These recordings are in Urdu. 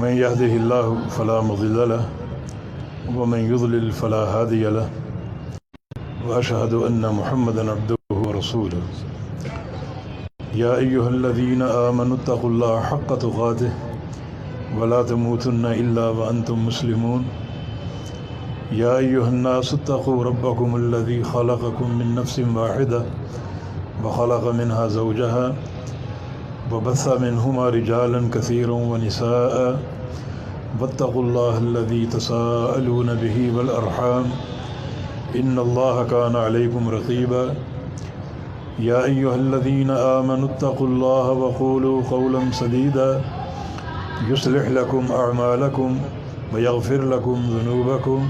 من يهده الله فلا مضل له ومن يضلل فلا هادي له وأشهد أن محمدا عبده ورسوله يا أيها الذين آمنوا اتقوا الله حق تقاته ولا تموتن إلا وأنتم مسلمون يا أيها الناس اتقوا ربكم الذي خلقكم من نفس واحدة وخلق منها زوجها وبث منهما رجالا كثيرا ونساء واتقوا الله الذي تساءلون به والأرحام إن الله كان عليكم رقيبا يا أيها الذين آمنوا اتقوا الله وقولوا قولا سديدا يصلح لكم أعمالكم ويغفر لكم ذنوبكم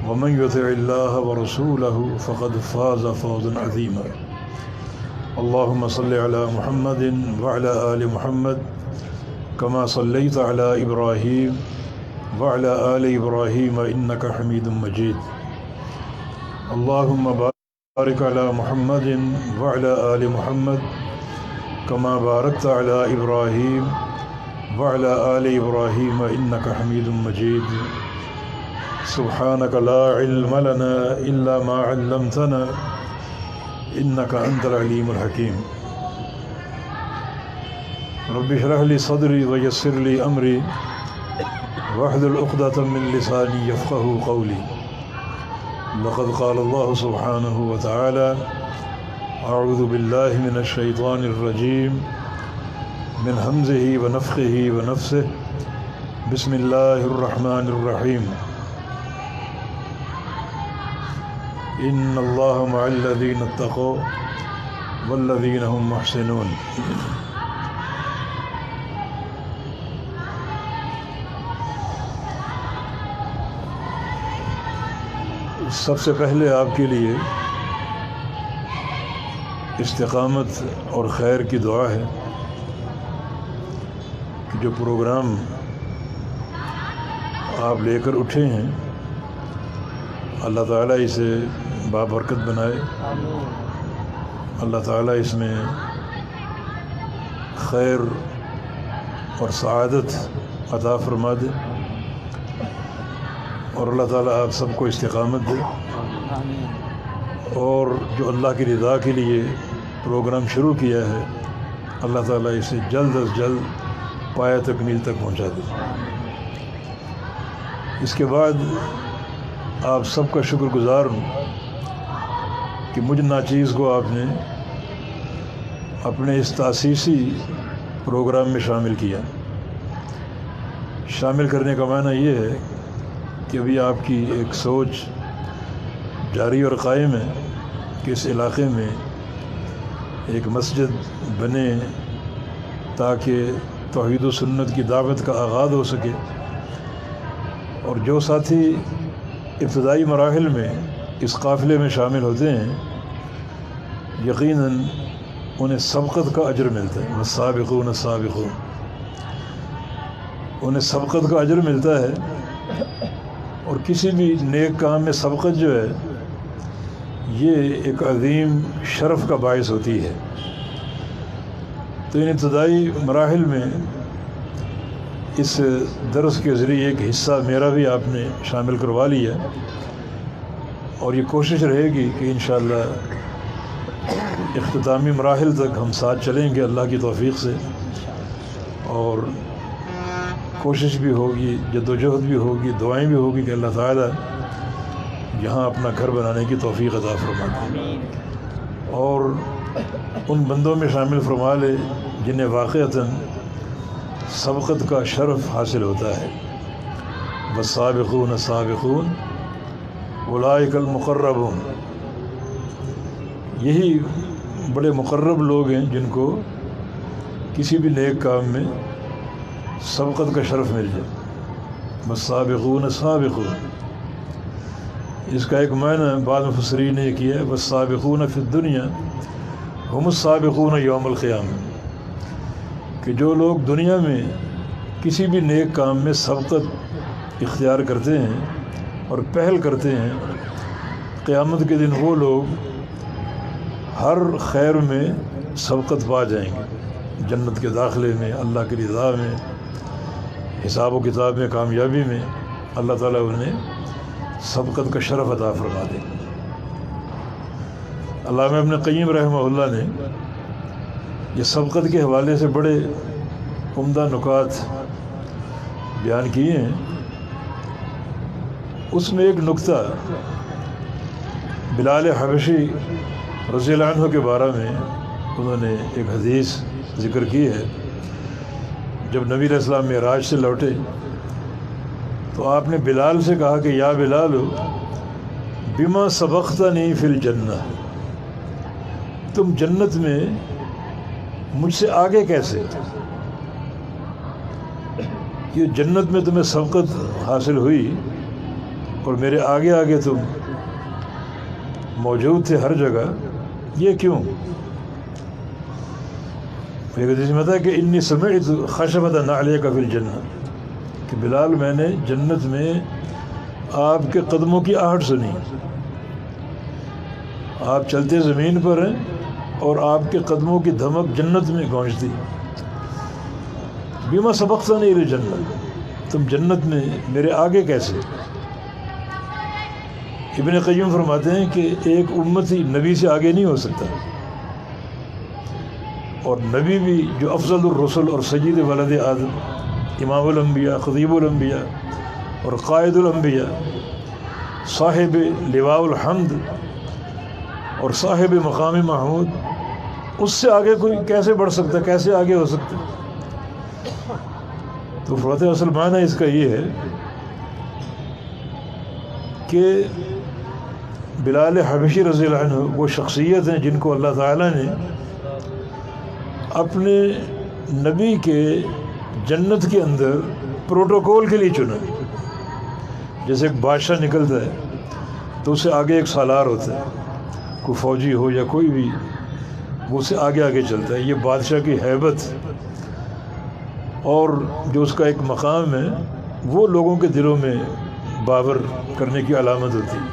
ومن يطع الله ورسوله فقد فاز فوزا عظيما اللهم صل على محمد وعلى آل محمد كما صليت على إبراهيم وعلى آل إبراهيم إنك حميد مجيد اللهم بارك على محمد وعلى آل محمد كما باركت على إبراهيم وعلى آل إبراهيم إنك حميد مجيد سبحانك لا علم لنا إلا ما علمتنا إنك أنت العليم الحكيم رب اشرح لي صدري ويسر لي أمري واحلل عقدة من لساني يفقهوا قولي لقد قال الله سبحانه وتعالى أعوذ بالله من الشيطان الرجيم من همزه ونفخه ونفسه بسم الله الرحمن الرحيم إن الله مع الذين اتقوا والذين هم محسنون سب سے پہلے آپ کے لیے استقامت اور خیر کی دعا ہے کہ جو پروگرام آپ لے کر اٹھے ہیں اللہ تعالیٰ اسے بابرکت بنائے، اللہ تعالیٰ اس میں خیر اور سعادت عطا فرما دے اور اللہ تعالیٰ آپ سب کو استقامت دے، اور جو اللہ کی رضا کے لیے پروگرام شروع کیا ہے اللہ تعالیٰ اسے جلد از جلد پایہ تکمیل تک پہنچا دے۔ اس کے بعد آپ سب کا شکر گزار ہوں کہ مجھ ناچیز کو آپ نے اپنے اس تاسیسی پروگرام میں شامل کیا۔ شامل کرنے کا معنی یہ ہے کہ ابھی آپ کی ایک سوچ جاری اور قائم ہے کہ اس علاقے میں ایک مسجد بنے تاکہ توحید و سنت کی دعوت کا آغاز ہو سکے، اور جو ساتھی ابتدائی مراحل میں اس قافلے میں شامل ہوتے ہیں یقیناً انہیں سبقت کا اجر ملتا ہے، والسابقون السابقون، انہیں سبقت کا اجر ملتا ہے، اور کسی بھی نیک کام میں سبقت جو ہے یہ ایک عظیم شرف کا باعث ہوتی ہے۔ تو ان ابتدائی مراحل میں اس درس کے ذریعے ایک حصہ میرا بھی آپ نے شامل کروا لیا، اور یہ کوشش رہے گی کہ انشاءاللہ اختتامی مراحل تک ہم ساتھ چلیں گے اللہ کی توفیق سے، اور کوشش بھی ہوگی، جدوجہد بھی ہوگی، دعائیں بھی ہوگی کہ اللہ تعالیٰ یہاں اپنا گھر بنانے کی توفیق عطا فرما دے، اور ان بندوں میں شامل فرما لے جنہیں واقعتاً سبقت کا شرف حاصل ہوتا ہے۔ والسابقون السابقون اولئک المقربون، یہی بڑے مقرب لوگ ہیں جن کو کسی بھی نیک کام میں سبقت کا شرف مل جائے۔ والسابقون السابقون، اس کا ایک معنی بعض مفسرین نے یہ کیا ہے والسابقون فی الدنیا ہم السابقون یوم القیامہ، کہ جو لوگ دنیا میں کسی بھی نیک کام میں سبقت اختیار کرتے ہیں اور پہل کرتے ہیں، قیامت کے دن وہ لوگ ہر خیر میں سبقت پا جائیں گے، جنت کے داخلے میں، اللہ کی رضا میں، حساب و کتاب میں کامیابی میں اللہ تعالیٰ انہیں سبقت کا شرف عطا فرما دے۔ علامہ ابن قیم رحمہ اللہ نے یہ سبقت کے حوالے سے بڑے عمدہ نکات بیان کیے ہیں۔ اس میں ایک نکتہ بلال حبشی رضی اللہ عنہ کے بارے میں انہوں نے ایک حدیث ذکر کی ہے۔ جب نبی علیہ السلام معراج سے لوٹے تو آپ نے بلال سے کہا کہ یا بلال بما سبقتنی فی الجنہ، تم جنت میں مجھ سے آگے کیسے؟ یہ جنت میں تمہیں سبقت حاصل ہوئی اور میرے آگے آگے تم موجود تھے ہر جگہ، یہ کیوں؟ ایک حدیث میں تھا کہ انی سمعت خشبۃ نعلیک فی الجنہ، کہ بلال میں نے جنت میں آپ کے قدموں کی آہٹ سنی، آپ چلتے زمین پر ہیں اور آپ کے قدموں کی دھمک جنت میں گونجتی۔ بما سبقتنی الی الجنہ، تم جنت میں میرے آگے کیسے؟ ابن قیم فرماتے ہیں کہ ایک امتی نبی سے آگے نہیں ہو سکتا، اور نبی بھی جو افضل الرسل اور سید ولد آدم، امام الانبیاء، خطیب الانبیاء اور قائد الانبیاء، صاحب لواء الحمد اور صاحب مقام محمود، اس سے آگے کوئی کیسے بڑھ سکتا، کیسے آگے ہو سکتا؟ تو فرماتے ہیں اصل معنی اس کا یہ ہے کہ بلال حبشی رضی اللہ عنہ وہ شخصیت ہیں جن کو اللہ تعالیٰ نے اپنے نبی کے جنت کے اندر پروٹوکول کے لیے چنا۔ جیسے ایک بادشاہ نکلتا ہے تو اس سے آگے ایک سالار ہوتا ہے، کوئی فوجی ہو یا کوئی بھی، وہ اس سے آگے آگے چلتا ہے۔ یہ بادشاہ کی ہیبت اور جو اس کا ایک مقام ہے وہ لوگوں کے دلوں میں باور کرنے کی علامت ہوتی ہے۔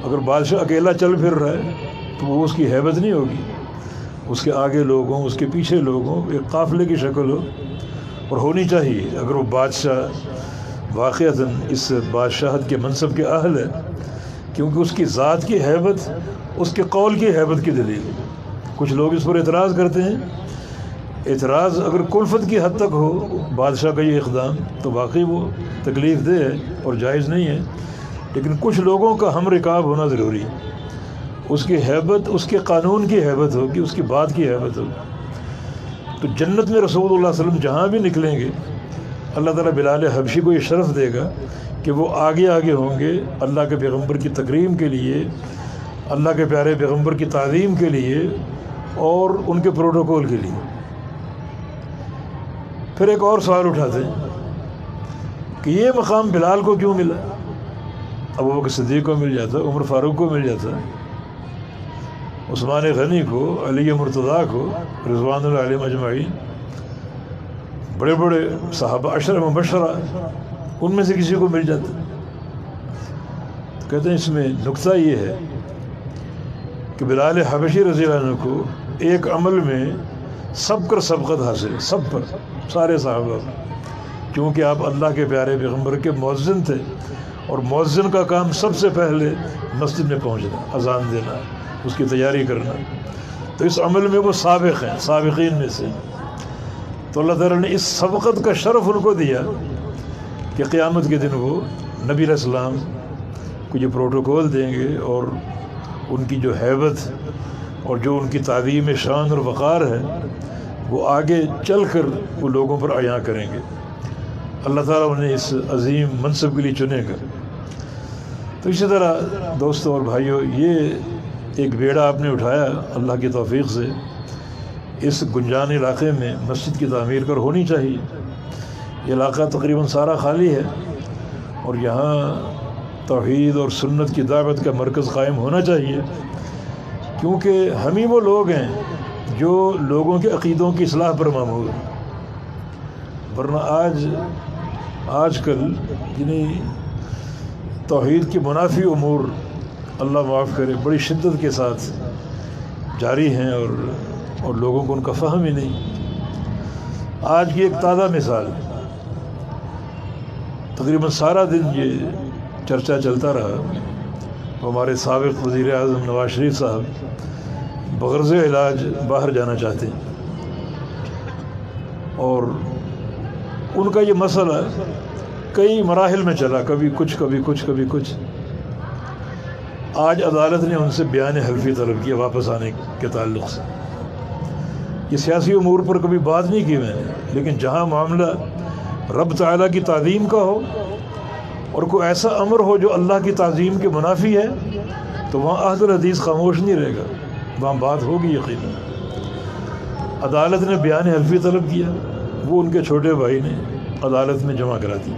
اگر بادشاہ اکیلا چل پھر رہا ہے تو وہ اس کی ہیبت نہیں ہوگی، اس کے آگے لوگ ہوں، اس کے پیچھے لوگ ہوں، ایک قافلے کی شکل ہو، اور ہونی چاہیے اگر وہ بادشاہ واقعتاً اس بادشاہت کے منصب کے اہل ہے، کیونکہ اس کی ذات کی ہیبت اس کے قول کی ہیبت کی دلیل۔ کچھ لوگ اس پر اعتراض کرتے ہیں، اعتراض اگر کلفت کی حد تک ہو بادشاہ کا یہ اقدام تو واقعی وہ تکلیف دہ ہے اور جائز نہیں ہے، لیکن کچھ لوگوں کا ہم رکاب ہونا ضروری ہے۔ اس کی ہیبت اس کے قانون کی ہیبت ہوگی، اس کی بات کی ہیبت ہوگی۔ تو جنت میں رسول اللہ صلی اللہ علیہ وسلم جہاں بھی نکلیں گے اللہ تعالیٰ بلال حبشی کو یہ شرف دے گا کہ وہ آگے آگے ہوں گے اللہ کے پیغمبر کی تکریم کے لیے، اللہ کے پیارے پیغمبر کی تعظیم کے لیے اور ان کے پروٹوکول کے لیے۔ پھر ایک اور سوال اٹھاتے ہیں کہ یہ مقام بلال کو کیوں ملا؟ ابوبکر صدیق کو مل جاتا، عمر فاروق کو مل جاتا، عثمان غنی کو، علی مرتضیٰ کو، رضوان اللہ علیہم اجمعین، بڑے بڑے صحابہ عشرہ مبشرہ، ان میں سے کسی کو مل جاتا۔ کہتے ہیں اس میں نکتہ یہ ہے کہ بلال حبشی رضی اللہ عنہ کو ایک عمل میں سب کر سبقت حاصل، سب پر، سارے صحابہ، کیونکہ آپ اللہ کے پیارے پیغمبر کے مؤذن تھے، اور مؤذن کا کام سب سے پہلے مسجد میں پہنچنا، اذان دینا، اس کی تیاری کرنا، تو اس عمل میں وہ سابق ہیں، سابقین میں سے۔ تو اللہ تعالیٰ نے اس سبقت کا شرف ان کو دیا کہ قیامت کے دن وہ نبی علیہ السلام کو یہ پروٹوکول دیں گے، اور ان کی جو ہیبت اور جو ان کی تعظیم شان اور وقار ہے وہ آگے چل کر وہ لوگوں پر عیاں کریں گے۔ اللہ تعالیٰ انہیں اس عظیم منصب کے لیے چنے گا۔ تو اسی طرح دوستوں اور بھائیوں، یہ ایک بیڑا آپ نے اٹھایا اللہ کی توفیق سے۔ اس گنجان علاقے میں مسجد کی تعمیر کر ہونی چاہیے۔ یہ علاقہ تقریباً سارا خالی ہے، اور یہاں توحید اور سنت کی دعوت کا مرکز قائم ہونا چاہیے، کیونکہ ہم ہی وہ لوگ ہیں جو لوگوں کے عقیدوں کی اصلاح پر مامور ہیں۔ ورنہ آج کل یعنی توحید کے منافی امور اللہ معاف کرے بڑی شدت کے ساتھ جاری ہیں، اور لوگوں کو ان کا فہم ہی نہیں۔ آج کی ایک تازہ مثال، تقریباً سارا دن یہ چرچا چلتا رہا. ہمارے سابق وزیر اعظم نواز شریف صاحب بغرض علاج باہر جانا چاہتے ہیں، اور ان کا یہ مسئلہ کئی مراحل میں چلا، کبھی کچھ کبھی کچھ کبھی کچھ. آج عدالت نے ان سے بیان حلفی طلب کیا واپس آنے کے تعلق سے. یہ سیاسی امور پر کبھی بات نہیں کی میں نے، لیکن جہاں معاملہ رب تعالیٰ کی تعظیم کا ہو اور کوئی ایسا امر ہو جو اللہ کی تعظیم کے منافی ہے، تو وہاں عہد الحدیث خاموش نہیں رہے گا، وہاں بات ہوگی یقیناً. عدالت نے بیان حلفی طلب کیا، وہ ان کے چھوٹے بھائی نے عدالت میں جمع کرا دی،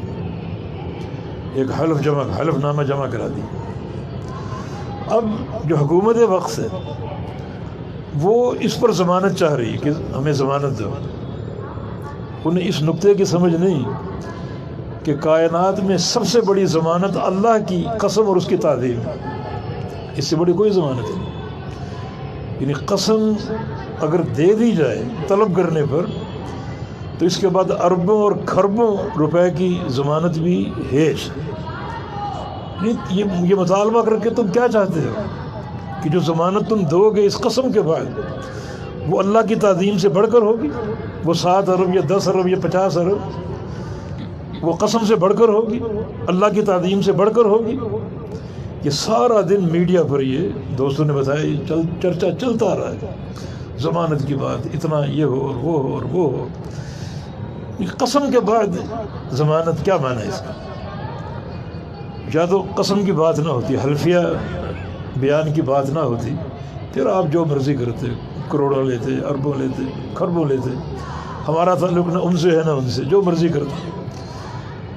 ایک حلف نامہ جمع کرا دی. اب جو حکومت وقت ہے وہ اس پر ضمانت چاہ رہی ہے کہ ہمیں ضمانت دو. انہیں اس نقطے کی سمجھ نہیں کہ کائنات میں سب سے بڑی ضمانت اللہ کی قسم اور اس کی تعظیم، اس سے بڑی کوئی ضمانت نہیں. یعنی قسم اگر دے دی جائے طلب کرنے پر تو اس کے بعد اربوں اور کھربوں روپے کی ضمانت بھی ہیج. یہ مطالبہ کر کے تم کیا چاہتے ہو کہ جو ضمانت تم دو گے اس قسم کے بعد وہ اللہ کی تعظیم سے بڑھ کر ہوگی؟ وہ 7 ارب یا 10 ارب یا 50 ارب وہ قسم سے بڑھ کر ہوگی، اللہ کی تعظیم سے بڑھ کر ہوگی؟ یہ سارا دن میڈیا پر یہ دوستوں نے بتایا چرچا چلتا رہا ہے، ضمانت کی بات، اتنا یہ ہو اور وہ ہو اور وہ ہو. قسم کے بعد ضمانت کیا معنی ہے اس کا؟ یا تو قسم کی بات نہ ہوتی، حلفیہ بیان کی بات نہ ہوتی، پھر آپ جو مرضی کرتے، کروڑوں لیتے، اربوں لیتے، کھربوں لیتے، ہمارا تعلق نہ ان سے ہے نہ ان سے، جو مرضی کرتے.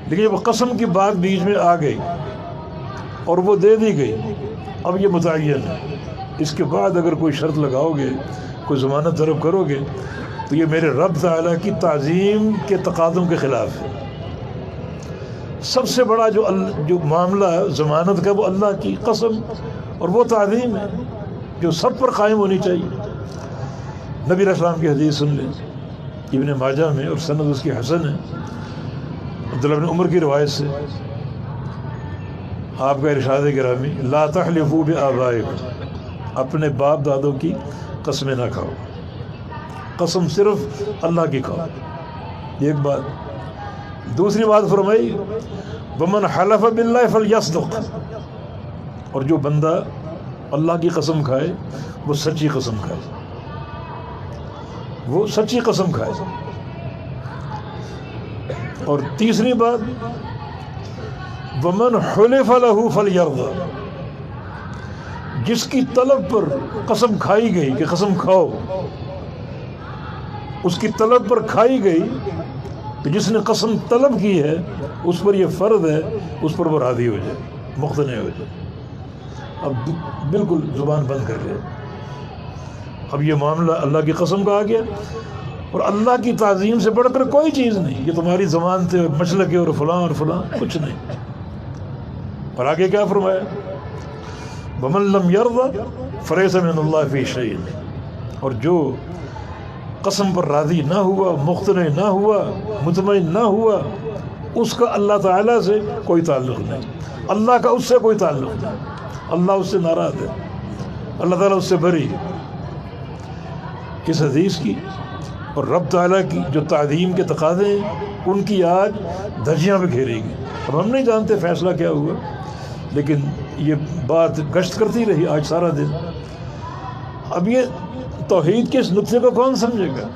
لیکن جب قسم کی بات بیچ میں آ گئی اور وہ دے دی گئی، اب یہ متعین ہے. اس کے بعد اگر کوئی شرط لگاؤ گے، کوئی ضمانت طلب کرو گے، تو یہ میرے رب تعالیٰ کی تعظیم کے تقاضوں کے خلاف ہے. سب سے بڑا جو معاملہ ضمانت کا وہ اللہ کی قسم اور وہ تعظیم ہے جو سب پر قائم ہونی چاہیے. نبی علیہ السلام کی حدیث سن لیں، ابن ماجہ میں، اور سند اس کی حسن ہے، عبداللہ بن عمر کی روایت سے آپ کا ارشاد گرامی، لا تحلفوا بآبائکم، اپنے باپ دادوں کی قسمیں نہ کھاؤ، قسم صرف اللہ کی کھاؤ. ایک بات. دوسری بات فرمائی، ومن حلف باللہ فلیصدق، اور جو بندہ اللہ کی قسم کھائے وہ سچی قسم کھائے، وہ سچی قسم کھائے. اور تیسری بات، ومن حلف لہ فلیرضى، جس کی طلب پر قسم کھائی گئی کہ قسم کھاؤ، اس کی طلب پر کھائی گئی کہ جس نے قسم طلب کی ہے اس پر یہ فرض ہے اس پر وہ راضی ہو جائے، مقتنع ہو جائے. اب بالکل زبان بند کر لے. اب یہ معاملہ اللہ کی قسم کا آ گیا، اور اللہ کی تعظیم سے بڑھ کر کوئی چیز نہیں. یہ تمہاری ضمانت ہے، مسلک ہے، اور فلاں کچھ نہیں. اور آگے کیا فرمایا، وَمَن لَّمْ يَرْضَ فَلَيْسَ مِنَ اللَّهِ فِي شَيْءٍ، اور جو قسم پر راضی نہ ہوا، مقتنع نہ ہوا، مطمئن نہ ہوا، اس کا اللہ تعالیٰ سے کوئی تعلق نہیں، اللہ کا اس سے کوئی تعلق نہیں. اللہ اس سے ناراض ہے، اللہ تعالیٰ اس سے بری. اس حدیث کی اور رب تعالیٰ کی جو تعظیم کے تقاضے ہیں ان کی آج دھجیاں پہ گھیرے گی. اب ہم نہیں جانتے فیصلہ کیا ہوا، لیکن یہ بات گشت کرتی رہی آج سارا دن. اب یہ توحید کے اس نقطے کو کون سمجھے گا؟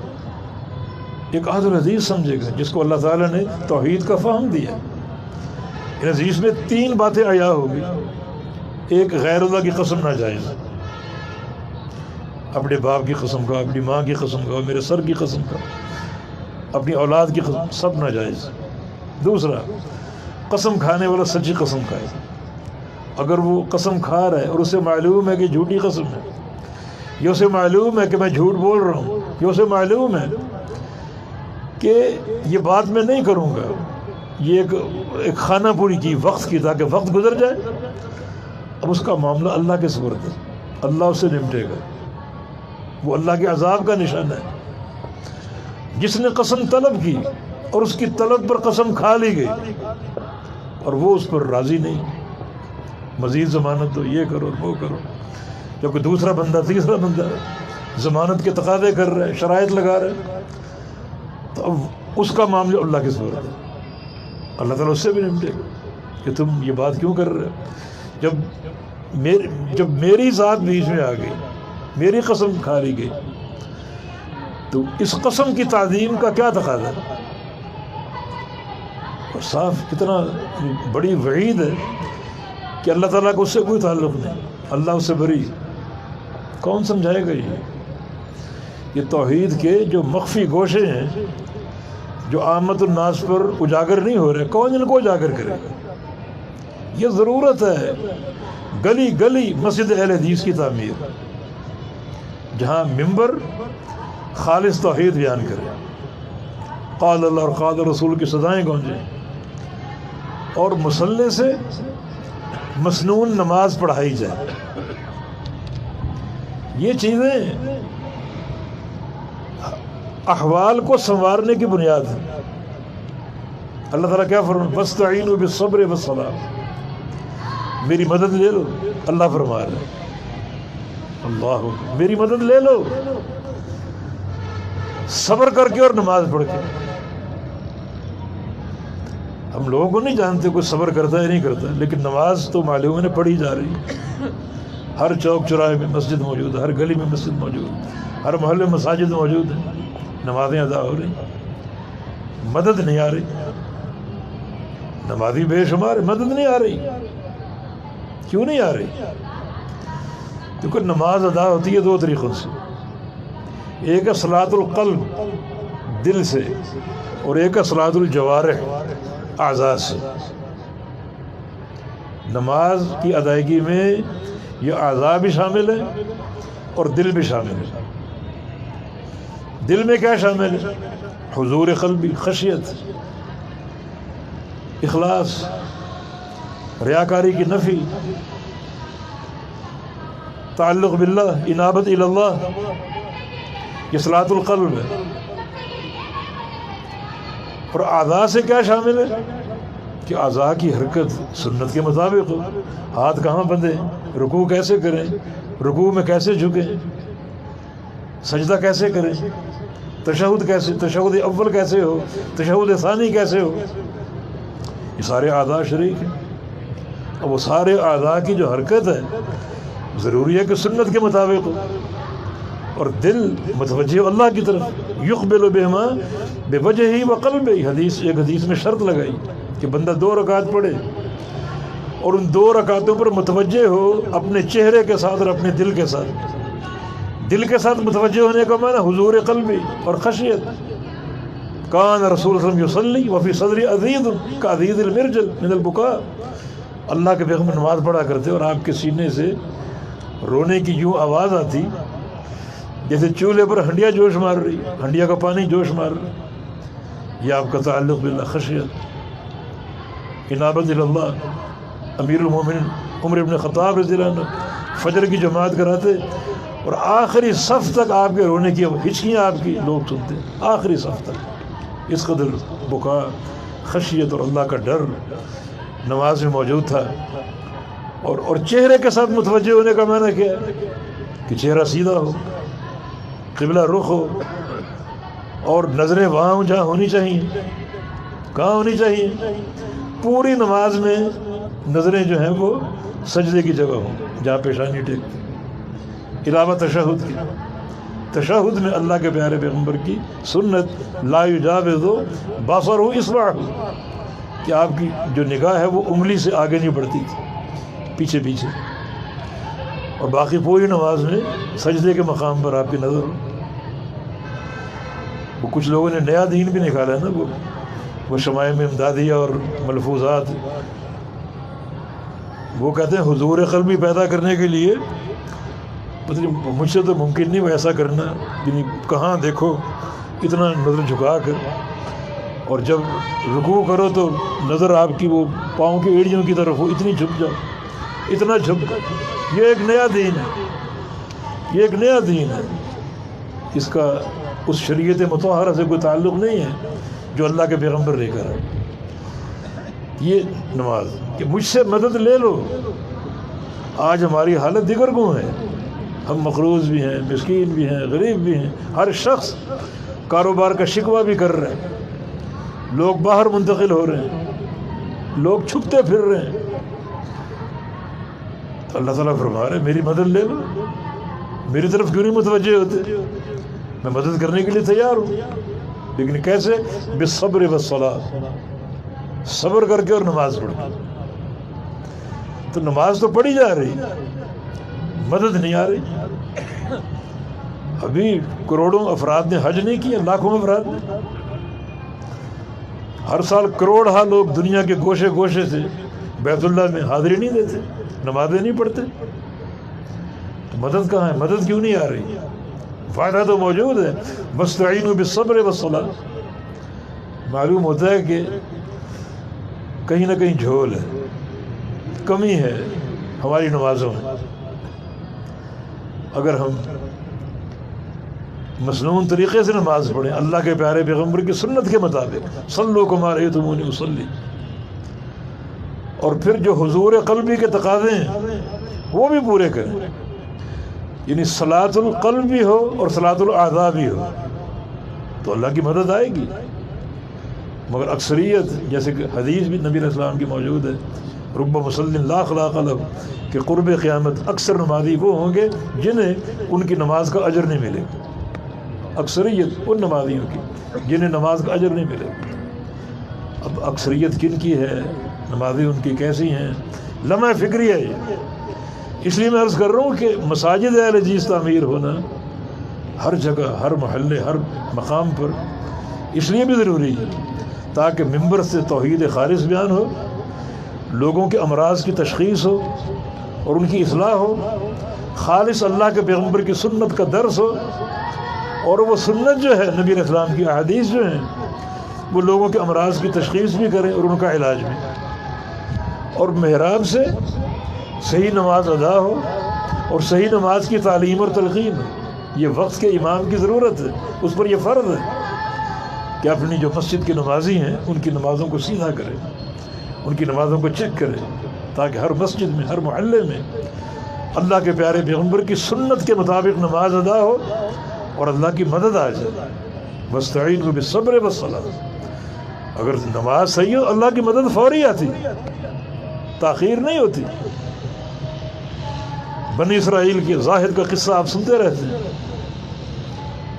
ایک عہد الحدیث سمجھے گا جس کو اللہ تعالیٰ نے توحید کا فہم دیا. ان حدیث میں 3 باتیں عیا ہوگی. ایک، غیر اللہ کی قسم ناجائز، اپنے باپ کی قسم کا، اپنی ماں کی قسم کا، میرے سر کی قسم کا، اپنی اولاد کی قسم، سب ناجائز. دوسرا، قسم کھانے والا سچی قسم کھائے. اگر وہ قسم کھا رہا ہے اور اسے معلوم ہے کہ جھوٹی قسم ہے، یہ اسے معلوم ہے کہ میں جھوٹ بول رہا ہوں، یہ اسے معلوم ہے کہ یہ بات میں نہیں کروں گا، یہ ایک خانہ پوری کی وقت کی تاکہ وقت گزر جائے، اب اس کا معاملہ اللہ کے سپرد ہے، اللہ اس سے نمٹے گا، وہ اللہ کے عذاب کا نشانہ ہے. جس نے قسم طلب کی اور اس کی طلب پر قسم کھا لی گئی، اور وہ اس پر راضی نہیں، مزید ضمانت دو، یہ کرو وہ کرو، جبکہ دوسرا بندہ تیسرا بندہ ضمانت کے تقاضے کر رہے، شرائط لگا رہے، تو اب اس کا معاملہ اللہ کے سپرد ہے، اللہ تعالیٰ اس سے بھی نمٹے گا کہ تم یہ بات کیوں کر رہے ہو۔ جب میری ذات بیچ میں آ گئی، میری قسم کھا لی گئی، تو اس قسم کی تعظیم کا کیا تقاضا ہے؟ اور صاف کتنا بڑی وعید ہے کہ اللہ تعالیٰ کو اس سے کوئی تعلق نہیں، اللہ اس سے بری، کون سمجھائے گا یہ توحید کے جو مخفی گوشے ہیں جو عامت الناس پر اجاگر نہیں ہو رہے، کون ان کو اجاگر کرے گا؟ یہ ضرورت ہے گلی گلی مسجد اہل حدیث کی تعمیر، جہاں ممبر خالص توحید بیان کرے، قال اللہ اور قال رسول کی صدائیں گونجیں، اور مصلی سے مسنون نماز پڑھائی جائے۔ یہ چیزیں احوال کو سنوارنے کی بنیاد ہے۔ اللہ تعالیٰ کیا فرماتا ہے؟ وَاسْتَعِينُوا بِالصَّبْرِ وَالصَّلَاةِ، میری مدد لے لو، اللہ فرما رہا ہے، اللہ میری مدد لے لو، صبر کر کے اور نماز پڑھ کے۔ ہم لوگوں کو نہیں جانتے کوئی صبر کرتا ہے نہیں کرتا، لیکن نماز تو معلوم ہے پڑھی جا رہی ہے، ہر چوک چوراہے میں مسجد موجود ہے، ہر گلی میں مسجد موجود ہے، ہر محلے میں مساجد موجود ہیں، نمازیں ادا ہو رہی، مدد نہیں آ رہی، نمازی بے شمار، مدد نہیں آ رہی۔ کیوں نہیں آ رہی؟ کیونکہ نماز ادا ہوتی ہے دو طریقوں سے، ایک ہے صلاۃ القلب دل سے، اور ایک ہے صلاۃ الجوارح اعضاء سے۔ نماز کی ادائیگی میں یہ اعضاء بھی شامل ہے اور دل بھی شامل ہے۔ دل میں کیا شامل ہے؟ حضور قلبی، خشیت، اخلاص، ریاکاری کی نفی، تعلق باللہ، انابت الی اللہ، یہ صلاۃ القلب ہے۔ اور اعضاء سے کیا شامل ہے؟ کہ اعضاء کی حرکت سنت کے مطابق ہو، ہاتھ کہاں بندھیں، رکوع کیسے کریں، رکوع میں کیسے جھکیں، سجدہ کیسے کریں، تشہد کیسے، تشہد اول کیسے ہو، تشہد ثانی کیسے ہو، یہ سارے اعضاء شریک ہیں۔ اور وہ سارے اعضاء کی جو حرکت ہے ضروری ہے کہ سنت کے مطابق ہو، اور دل متوجہ اللہ کی طرف، یقبل بہما بوجہہ وقلبہ، ایک حدیث میں شرط لگائی کہ بندہ 2 رکعت پڑھے اور ان 2 رکعتوں پر متوجہ ہو اپنے چہرے کے ساتھ اور اپنے دل کے ساتھ۔ دل کے ساتھ متوجہ ہونے کا معنی حضور قلبی اور خشیت۔ کان رسول صلی اللہ علیہ وسلم یصلی وفی صدری عزیز کعزیز المرجل من البکاء، اللہ کے پیغمبر نماز پڑھا کرتے اور آپ کے سینے سے رونے کی یوں آواز آتی جیسے چولہے پر ہنڈیا جوش مار رہی، ہنڈیا کا پانی جوش مار رہا۔ یہ آپ کا تعلق باللہ، خشیت، انابت الی اللہ۔ امیر المومنین عمر بن خطاب رضی اللہ عنہ فجر کی جماعت کراتے اور آخری صف تک آپ کے رونے کی ہچکیاں آپ کی لوگ سنتے، آخری صف تک۔ اس قدر بکا، خشیت اور اللہ کا ڈر نماز میں موجود تھا۔ اور چہرے کے ساتھ متوجہ ہونے کا معنی کیا ہے؟ کہ چہرہ سیدھا ہو، قبلہ رخ ہو، اور نظریں وہاں ہوں جہاں ہونی چاہیے۔ کہاں ہونی چاہیے؟ پوری نماز میں نظریں جو ہیں وہ سجدے کی جگہ ہوں جہاں پیشانی ٹیکتی۔ علاوہ تشہد کی، تشہد میں اللہ کے پیارے پیغمبر کی سنت لا یجاوز بصرہ اصبعہ، کہ آپ کی جو نگاہ ہے وہ انگلی سے آگے نہیں بڑھتی تھی، پیچھے پیچھے، اور باقی پوری نماز میں سجدے کے مقام پر آپ کی نظر ہو۔ وہ کچھ لوگوں نے نیا دین بھی نکالا ہے نا، وہ شمائم امدادیہ اور ملفوظات، وہ کہتے ہیں حضور قلبی پیدا کرنے کے لیے مجھ سے تو ممکن نہیں وہ ایسا کرنا، یعنی کہاں دیکھو اتنا نظر جھکا کر، اور جب رکوع کرو تو نظر آپ کی وہ پاؤں کی ایڑیوں کی طرف ہو، اتنی جھک جاؤ، اتنا جھک۔ یہ ایک نیا دین ہے، یہ ایک نیا دین ہے، اس کا اس شریعت مطہرہ سے کوئی تعلق نہیں ہے جو اللہ کے پیغمبر لے کر آئے۔ یہ نماز کہ مجھ سے مدد لے لو. آج ہماری حالت دیگر کو ہے. ہم مقروض بھی ہیں، مسکین بھی ہیں، غریب بھی ہیں. ہر شخص کاروبار کا شکوہ بھی کر رہے ہیں. لوگ باہر منتقل ہو رہے ہیں، لوگ چھپتے پھر رہے ہیں. تو اللہ تعالیٰ فرما رہے میری مدد لے لو. میری طرف کیوں نہیں متوجہ ہوتے؟ میں مدد کرنے کے لیے تیار ہوں، لیکن کیسے؟ بالصبر والصلاۃ، صبر کر کے اور نماز پڑھ کے. تو نماز تو پڑھی جا رہی، مدد نہیں آ رہی. ابھی کروڑوں افراد نے حج نہیں کیا، لاکھوں افراد نے. ہر سال کروڑ لوگ دنیا کے گوشے گوشے سے بیت اللہ میں حاضری نہیں دیتے، نمازیں نہیں پڑھتے. تو مدد کہاں ہے؟ مدد کیوں نہیں آ رہی؟ فائدہ تو موجود ہے. واستعینوا بالصبر والصلاۃ. معلوم ہوتا ہے کہ کہیں نہ کہیں جھول ہے، کمی ہے ہماری نمازوں میں. اگر ہم مسنون طریقے سے نماز پڑھیں، اللہ کے پیارے پیغمبر کی سنت کے مطابق، صلو کما رأیتمونی اصلی، اور پھر جو حضور قلبی کے تقاضے ہیں وہ بھی پورے کریں. یعنی صلاۃ القلب بھی ہو اور صلاۃ الاعضاء بھی ہو تو اللہ کی مدد آئے گی. مگر اکثریت، جیسے کہ حدیث بھی نبی علیہ السلام کی موجود ہے، رب مصلی لا خلاق لہ، کہ قرب قیامت اکثر نمازی وہ ہوں گے جنہیں ان کی نماز کا اجر نہیں ملے گا. اکثریت ان نمازیوں کی جنہیں نماز کا اجر نہیں ملے گا. اب اکثریت کن کی ہے، نمازی ان کی کیسی ہیں، لمحہ فکری ہے یہ. اس لیے میں عرض کر رہا ہوں کہ مساجد اہل حدیث تعمیر ہونا ہر جگہ، ہر محلے، ہر مقام پر اس لیے بھی ضروری ہے تاکہ ممبر سے توحید خالص بیان ہو، لوگوں کے امراض کی تشخیص ہو اور ان کی اصلاح ہو، خالص اللہ کے پیغمبر کی سنت کا درس ہو، اور وہ سنت جو ہے نبی علیہ السلام کی احادیث جو ہیں وہ لوگوں کے امراض کی تشخیص بھی کریں اور ان کا علاج بھی. اور محراب سے صحیح نماز ادا ہو اور صحیح نماز کی تعلیم اور تلقین ہو. یہ وقت کے امام کی ضرورت ہے، اس پر یہ فرض ہے کہ اپنی جو مسجد کے نمازی ہیں ان کی نمازوں کو سیدھا کرے، ان کی نمازوں کو چیک کرے، تاکہ ہر مسجد میں، ہر محلے میں اللہ کے پیارے پیغمبر کی سنت کے مطابق نماز ادا ہو اور اللہ کی مدد آ جائے. واستعینوا بالصبر والصلاۃ. اگر نماز صحیح ہو اللہ کی مدد فوری آتی، تاخیر نہیں ہوتی. بنی اسرائیل کے زاہد کا قصہ آپ سنتے رہتے ہیں.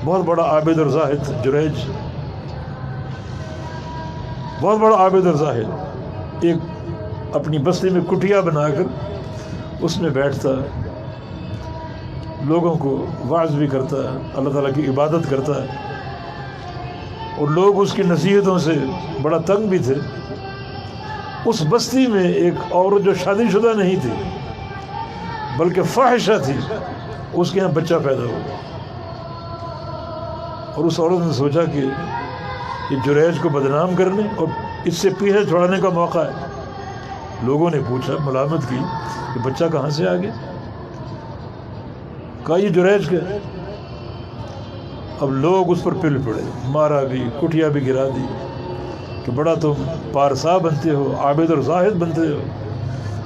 بہت بڑا عابد اور زاہد جریج، بہت بڑا عابد اور زاہد، ایک اپنی بستی میں کٹیا بنا کر اس میں بیٹھتا، لوگوں کو وعظ بھی کرتا، اللہ تعالیٰ کی عبادت کرتا، اور لوگ اس کی نصیحتوں سے بڑا تنگ بھی تھے. اس بستی میں ایک عورت جو شادی شدہ نہیں تھی بلکہ فاحشہ تھی، اس کے یہاں بچہ پیدا ہوا، اور اس عورت نے سوچا کہ یہ جریج کو بدنام کرنے اور اس سے پیچھے چھڑانے کا موقع ہے. لوگوں نے پوچھا، ملامت کی کہ بچہ کہاں سے آ گیا؟ کہا یہ جریج کا. اب لوگ اس پر پل پڑے، مارا بھی، کٹیا بھی گرا دی کہ بڑا تم پارسا بنتے ہو، عابد اور زاہد بنتے ہو،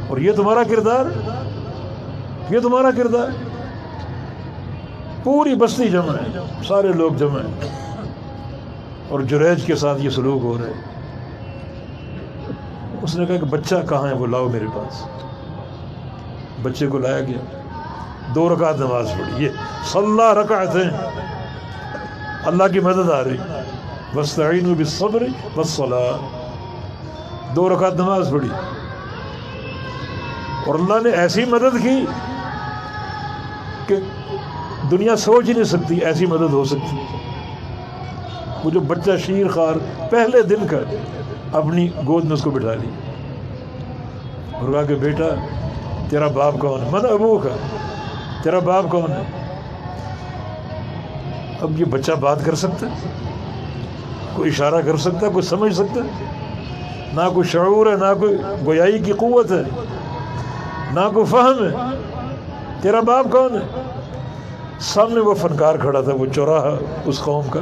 اور یہ تمہارا کردار، یہ تمہارا کردار. پوری بستی جمع ہے، سارے لوگ جمع ہیں، اور جریج کے ساتھ یہ سلوک ہو رہا ہے. اس نے کہا کہ بچہ کہاں ہے؟ وہ لاؤ میرے پاس. بچے کو لایا گیا، 2 رکعت نماز پڑھی. یہ صلی رکعتیں، اللہ کی مدد آ رہی. واستعینوا بالصبر والصلاۃ، 2 رکعت نماز پڑھی، اور اللہ نے ایسی مدد کی کہ دنیا سوچ ہی نہیں سکتی ایسی مدد ہو سکتی. وہ جو بچہ شیر خوار پہلے دن کا اپنی گود میں اس کو بٹھا لی اور کہا کہ بیٹا تیرا باپ کون ہے؟ من ابو کا، تیرا باپ کون ہے؟ اب یہ بچہ بات کر سکتا ہے، کوئی اشارہ کر سکتا ہے، کوئی سمجھ سکتا ہے؟ نہ کوئی شعور ہے، نہ کوئی گویائی کی قوت ہے، نہ کوئی فہم ہے. تیرا باپ کون ہے؟ سامنے وہ فنکار کھڑا تھا، وہ چوراہا اس قوم کا،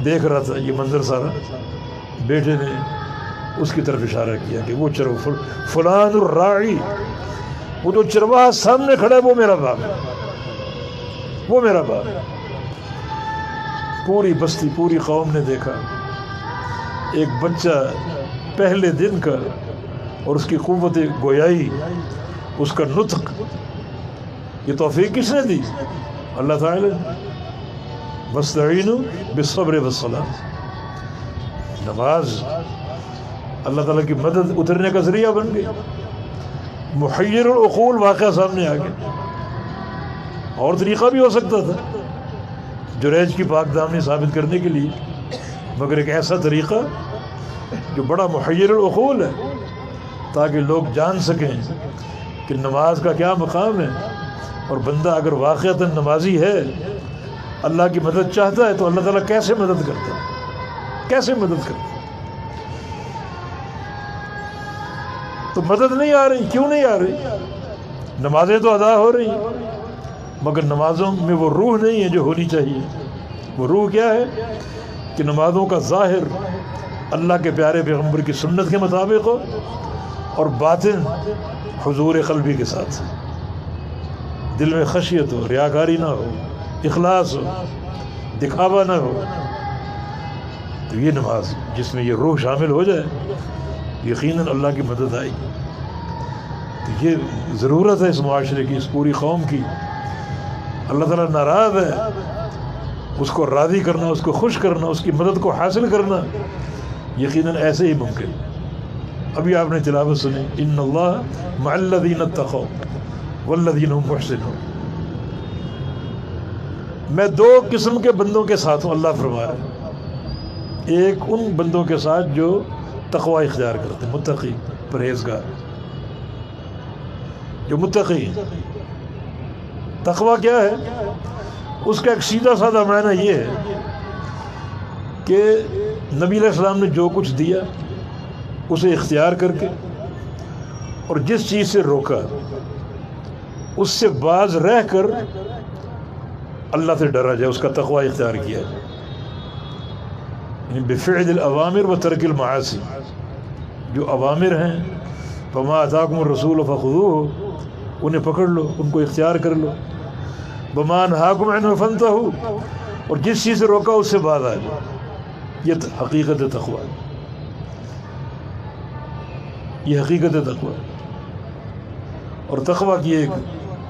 دیکھ رہا تھا یہ منظر سارا. بیٹے نے اس کی طرف اشارہ کیا کہ وہ فلان الراعی، وہ جو چرواہا سامنے کھڑا ہے وہ میرا باپ ہے، وہ میرا باپ ہے۔ پوری بستی، پوری قوم نے دیکھا ایک بچہ پہلے دن کا، اور اس کی قوت گویائی، اس کا نطق، یہ توفیق کس نے دی؟ اللہ تعالی۔ وَاسْتَعِينُوا بِالصَّبْرِ وَالصَّلَاةِ، نماز اللہ تعالیٰ کی مدد اترنے کا ذریعہ بن گئی۔ محیر العقول واقعہ سامنے آ گیا۔ اور طریقہ بھی ہو سکتا تھا جریج کی پاک دامنی ثابت کرنے کے لیے، مگر ایک ایسا طریقہ جو بڑا محیر العقول ہے، تاکہ لوگ جان سکیں کہ نماز کا کیا مقام ہے، اور بندہ اگر واقعتاً نمازی ہے، اللہ کی مدد چاہتا ہے، تو اللہ تعالیٰ کیسے مدد کرتا ہے، کیسے مدد کرتا ہے۔ تو مدد نہیں آ رہی، کیوں نہیں آ رہی؟ نمازیں تو ادا ہو رہی ہیں، مگر نمازوں میں وہ روح نہیں ہے جو ہونی چاہیے۔ وہ روح کیا ہے کہ نمازوں کا ظاہر اللہ کے پیارے پیغمبر کی سنت کے مطابق ہو، اور باطن حضور قلبی کے ساتھ، دل میں خشیت ہو، ریاکاری نہ ہو، اخلاص ہو، دکھاوا نہ ہو۔ تو یہ نماز جس میں یہ روح شامل ہو جائے، یقیناً اللہ کی مدد آئے گی۔ تو یہ ضرورت ہے اس معاشرے کی، اس پوری قوم کی۔ اللہ تعالیٰ ناراض ہے، اس کو راضی کرنا، اس کو خوش کرنا، اس کی مدد کو حاصل کرنا یقیناً ایسے ہی ممکن۔ ابھی آپ نے تلاوت سنی، ان اللہ مع الذین اتقوا والذین هم محسنون۔ میں دو قسم کے بندوں کے ساتھ ہوں، اللہ فرما رہا ہے۔ ایک ان بندوں کے ساتھ جو تقوی اختیار کرتے ہیں، متقی، پرہیزگار، جو متقی ہیں۔ تقوی کیا ہے؟ اس کا ایک سیدھا سادہ معنی یہ ہے کہ نبی علیہ السلام نے جو کچھ دیا اسے اختیار کر کے، اور جس چیز سے روکا اس سے باز رہ کر اللہ سے ڈرا جائے، اس کا تقوی اختیار کیا جائے۔ یعنی بفعل الاوامر و ترک المعاصی، جو اوامر ہیں فما اتاکم الرسول فخذوہ، انہیں پکڑ لو، ان کو اختیار کر لو۔ وما نہاکم عنہ فانتہوا، اور جس چیز سے روکا اس سے باز آ جائے۔ یہ حقیقت تقوی، یہ حقیقت تقوی۔ اور تقوی کی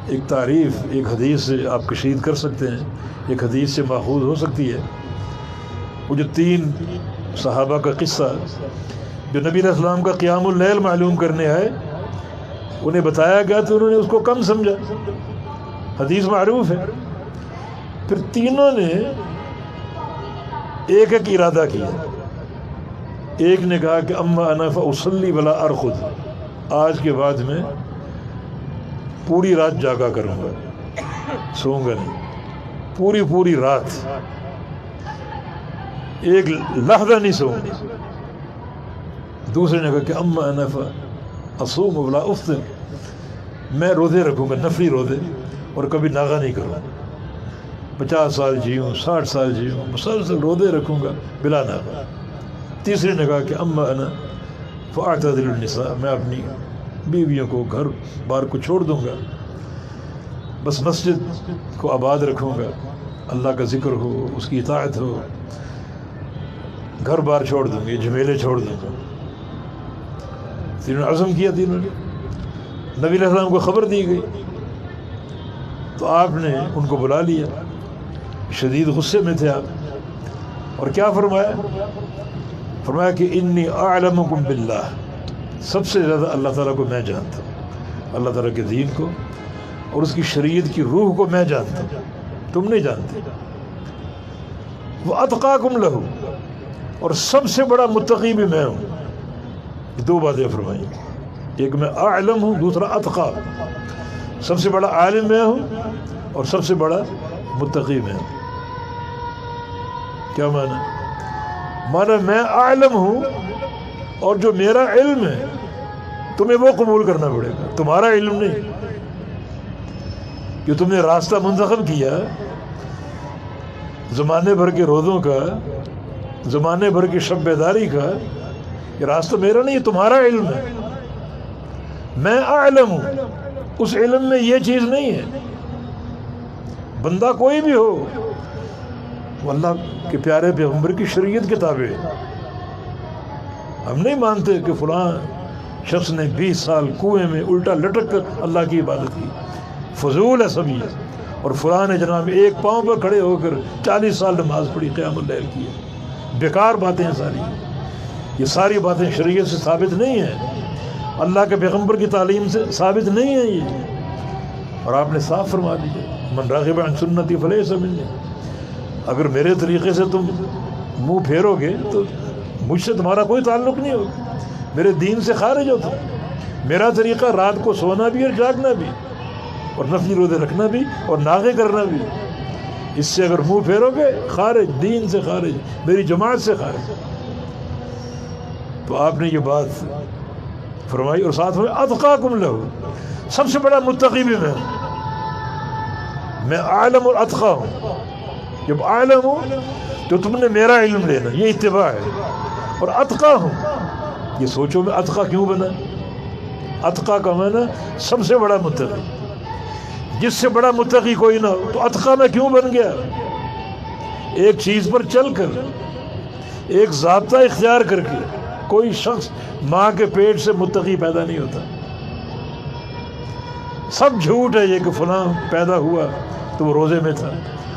ایک تعریف ایک حدیث سے آپ کشید کر سکتے ہیں، ایک حدیث سے ماخوذ ہو سکتی ہے۔ وہ جو 3 صحابہ کا قصہ جو نبی علیہ السلام کا قیام اللیل معلوم کرنے آئے، انہیں بتایا گیا تو انہوں نے اس کو کم سمجھا، حدیث معروف ہے۔ پھر تینوں نے ایک ایک ارادہ کیا۔ ایک نے کہا کہ اما انا فاصلی ولا ارقد، آج کے بعد میں پوری رات جاگا کروں گا، سوؤں گا نہیں، پوری رات ایک لحظہ نہیں سوؤں گا۔ دوسرے نے کہا کہ اما انا فاصوم ولا افطر، میں روزے رکھوں گا، نفلی روزے، اور کبھی ناغہ نہیں کروں گا، 50 سال جیوں، 60 سال جیوں، مسلسل روزے رکھوں گا بلا ناغہ۔ تیسرے نے کہا کہ اما انا فاعتزل النساء، میں اپنی بیویوں کو، گھر بار کو چھوڑ دوں گا، بس مسجد کو آباد رکھوں گا، اللہ کا ذکر ہو، اس کی اطاعت ہو، گھر بار چھوڑ دوں گے، جھمیلے چھوڑ دوں گا۔ تینوں نے عزم کیا، تینوں نے۔ نبی علیہ السلام کو خبر دی گئی تو آپ نے ان کو بلا لیا، شدید غصے میں تھے آپ، اور کیا فرمایا؟ فرمایا کہ انی اعلمکم باللہ، سب سے زیادہ اللہ تعالیٰ کو میں جانتا ہوں، اللہ تعالیٰ کے دین کو اور اس کی شریعت کی روح کو میں جانتا ہوں، تم نہیں جانتے۔ واتقاکم لہ، اور سب سے بڑا متقی بھی میں ہوں۔ یہ 2 باتیں فرمائیں، ایک میں اعلم ہوں، دوسرا اتقا، سب سے بڑا عالم میں ہوں اور سب سے بڑا متقی میں ہوں۔ کیا معنی؟ معنی میں عالم ہوں، اور جو میرا علم ہے تمہیں وہ قبول کرنا پڑے گا، تمہارا علم نہیں۔ کہ تم نے راستہ منتخب کیا زمانے بھر کے روزوں کا، زمانے بھر کی شب بیداری کا، یہ راستہ میرا نہیں، یہ تمہارا علم ہے، میں اعلم ہوں، اس علم میں یہ چیز نہیں ہے۔ بندہ کوئی بھی ہو، وہ اللہ کے پیارے پیغمبر کی شریعت کے تابع ہے۔ ہم نہیں مانتے کہ فلاں شخص نے 20 سال کنویں میں الٹا لٹک کر اللہ کی عبادت کی، فضول ہے سب یہ، اور فلاں نے جناب ایک پاؤں پر کھڑے ہو کر 40 سال نماز پڑھی، قیام اللیل کی ہے۔ بیکار باتیں ہیں ساری، یہ ساری باتیں شریعت سے ثابت نہیں ہیں، اللہ کے پیغمبر کی تعلیم سے ثابت نہیں ہے یہ۔ اور آپ نے صاف فرما دیجئے، من راغب عن سنتی فلیس منی، اگر میرے طریقے سے تم منہ پھیرو گے تو مجھ سے تمہارا کوئی تعلق نہیں ہوگا، میرے دین سے خارج ہو تم۔ میرا طریقہ رات کو سونا بھی اور جاگنا بھی، اور نفلی روزے رکھنا بھی اور ناغے کرنا بھی، اس سے اگر منہ پھیرو گے خارج، دین سے خارج، میری جماعت سے خارج۔ تو آپ نے یہ بات فرمائی، اور ساتھ میں اتقاکم لہو، سب سے بڑا متقی بھی میں عالم اور اتقا ہوں۔ جب عالم ہوں تو تم نے میرا علم لینا، یہ اتباع ہے، اور اتقا ہوں، یہ سوچو میں اتقا کیوں بنا؟ اتقا کا معنی سب سے بڑا متقی، جس سے بڑا متقی کوئی نہ ہو، تو اتقا میں کیوں بن گیا؟ ایک چیز پر چل کر، ایک ضابطہ اختیار کر کے کوئی شخص ماں کے پیٹ سے متقی پیدا نہیں ہوتا۔ سب جھوٹ ہے یہ کہ فلاں پیدا ہوا تو وہ روزے میں تھا،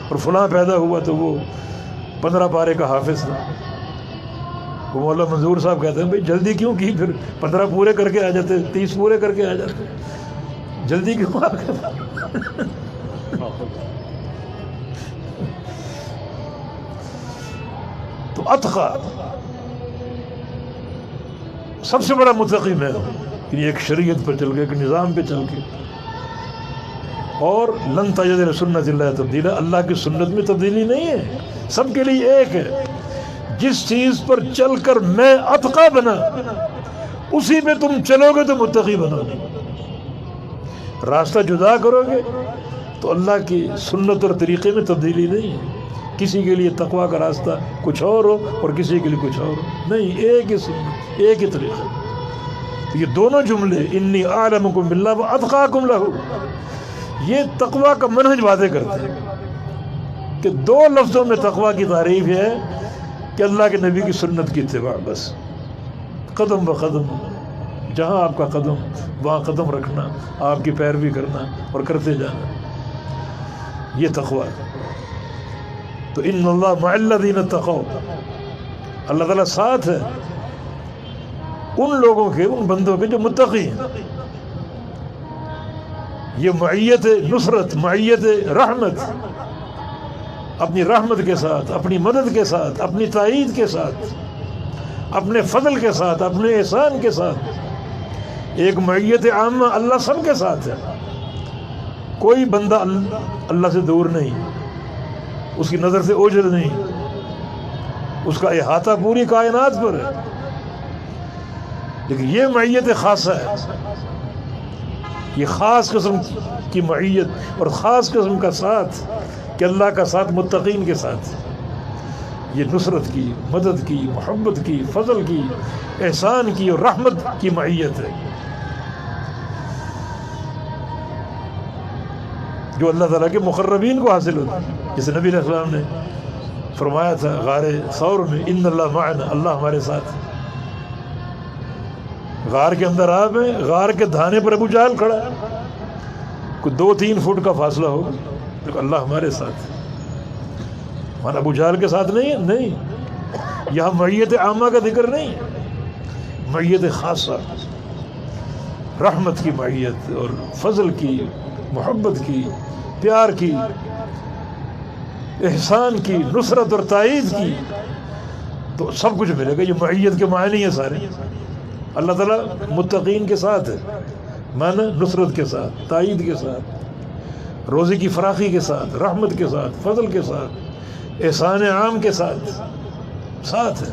اور فلاں پیدا ہوا تو وہ 15 پارے کا حافظ تھا۔ وہ مولا منظور صاحب کہتے ہیں بھئی جلدی کیوں کی، پھر 15 پورے کر کے آ جاتے، 30 پورے کر کے آ جاتے، جلدی کیوں آ گئے؟ تو اتقا سب سے بڑا متقی میں ہوں، ایک شریعت پر چل کے، ایک نظام پہ چل کے۔ اور لن تجد لسنت اللہ تبدیلا، اللہ کی سنت میں تبدیلی نہیں ہے، سب کے لیے ایک ہے۔ جس چیز پر چل کر میں اتقا بنا، اسی پہ تم چلو گے تو متقی بنو گے۔ راستہ جدا کرو گے تو اللہ کی سنت اور طریقے میں تبدیلی نہیں ہے۔ کسی کے لیے تقویٰ کا راستہ کچھ اور ہو اور کسی کے لیے کچھ اور ہو، نہیں، ایک ہی سنت، ایک ہی طریقہ۔ یہ دونوں جملے انی اعلمکم باللہ واتقاکم لہو، یہ تقویٰ کا منہج واضح کرتے ہیں کہ 2 لفظوں میں تقویٰ کی تعریف ہے کہ اللہ کے نبی کی سنت کی اتباع، بس قدم بقدم، جہاں آپ کا قدم وہاں قدم رکھنا، آپ کی پیروی کرنا اور کرتے جانا، یہ تقویٰ ہے۔ تو ان اللہ مع الذین اتقوا، اللہ تعالیٰ ساتھ ہے ان لوگوں کے، ان بندوں کے جو متقی ہیں۔ یہ معیت نصرت، معیت رحمت، اپنی رحمت کے ساتھ، اپنی مدد کے ساتھ، اپنی تائید کے ساتھ، اپنے فضل کے ساتھ، اپنے احسان کے ساتھ، ایک معیت عامہ، اللہ سب کے ساتھ ہے۔ کوئی بندہ اللہ سے دور نہیں، اس کی نظر سے اوجھل نہیں، اس کا احاطہ پوری کائنات پر ہے۔ لیکن یہ معیت خاصہ ہے، یہ خاص قسم کی معیت اور خاص قسم کا ساتھ کہ اللہ کا ساتھ متقین کے ساتھ، یہ نصرت کی، مدد کی، محبت کی، فضل کی، احسان کی اور رحمت کی معیت ہے، جو اللہ تعالیٰ کے مقربین کو حاصل ہوتی ہے۔ جیسے نبی علیہ السلام نے فرمایا تھا غار ثور میں، ان اللہ معنا، اللہ ہمارے ساتھ۔ غار کے اندر آپ ہیں، غار کے دھانے پر ابو جہل کھڑا ہے، کوئی 2-3 فٹ کا فاصلہ ہو، لیکن اللہ ہمارے ساتھ۔ ہمارا ابو جہل کے ساتھ نہیں ہے، نہیں، یہاں معیت عامہ کا ذکر نہیں، معیت خاصہ، رحمت کی معیت اور فضل کی، محبت کی، پیار کی، احسان کی، نصرت اور تائید کی، تو سب کچھ ملے گا۔ یہ معیت کے معنی ہیں سارے۔ اللہ تعالیٰ متقین کے ساتھ ہے، معنی نصرت کے ساتھ، تائید کے ساتھ، روزی کی فراخی کے ساتھ، رحمت کے ساتھ، فضل کے ساتھ، احسان عام کے ساتھ، ساتھ ہے۔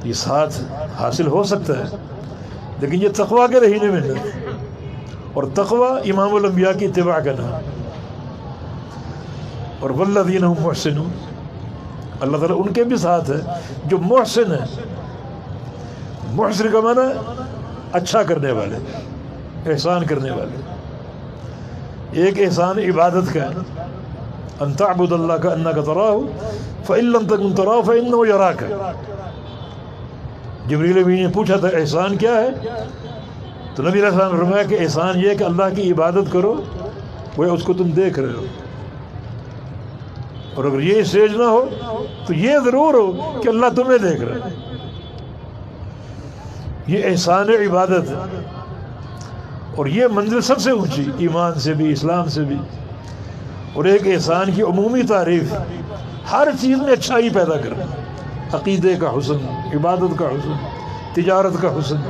یہ ساتھ حاصل ہو سکتا ہے، لیکن یہ تقویٰ کے رہنے میں نہیں، اور تقویٰ امام الانبیاء کی اتباع کا نام۔ اور والذین هم محسنون، اللہ تعالیٰ ان کے بھی ساتھ ہے جو محسن ہے، محسن کا معنی اچھا کرنے والے، احسان کرنے والے۔ ایک احسان عبادت کا ہے، ان تعبد اللہ کأنک تراہ فإن لم تکن تراہ فإنہ یراک۔ جبریل امین نے پوچھا تھا احسان کیا ہے، تو نبی علیہ السلام نے فرمایا کہ احسان یہ ہے کہ اللہ کی عبادت کرو وہ اس کو تم دیکھ رہے ہو، اور اگر یہ اسٹیج نہ ہو تو یہ ضرور ہو کہ اللہ تمہیں دیکھ رہا ہے۔ یہ احسان عبادت ہے، اور یہ منزل سب سے اونچی، ایمان سے بھی، اسلام سے بھی۔ اور ایک احسان کی عمومی تعریف ہر چیز میں اچھائی پیدا کرنا، عقیدے کا حسن، عبادت کا حسن، تجارت کا حسن،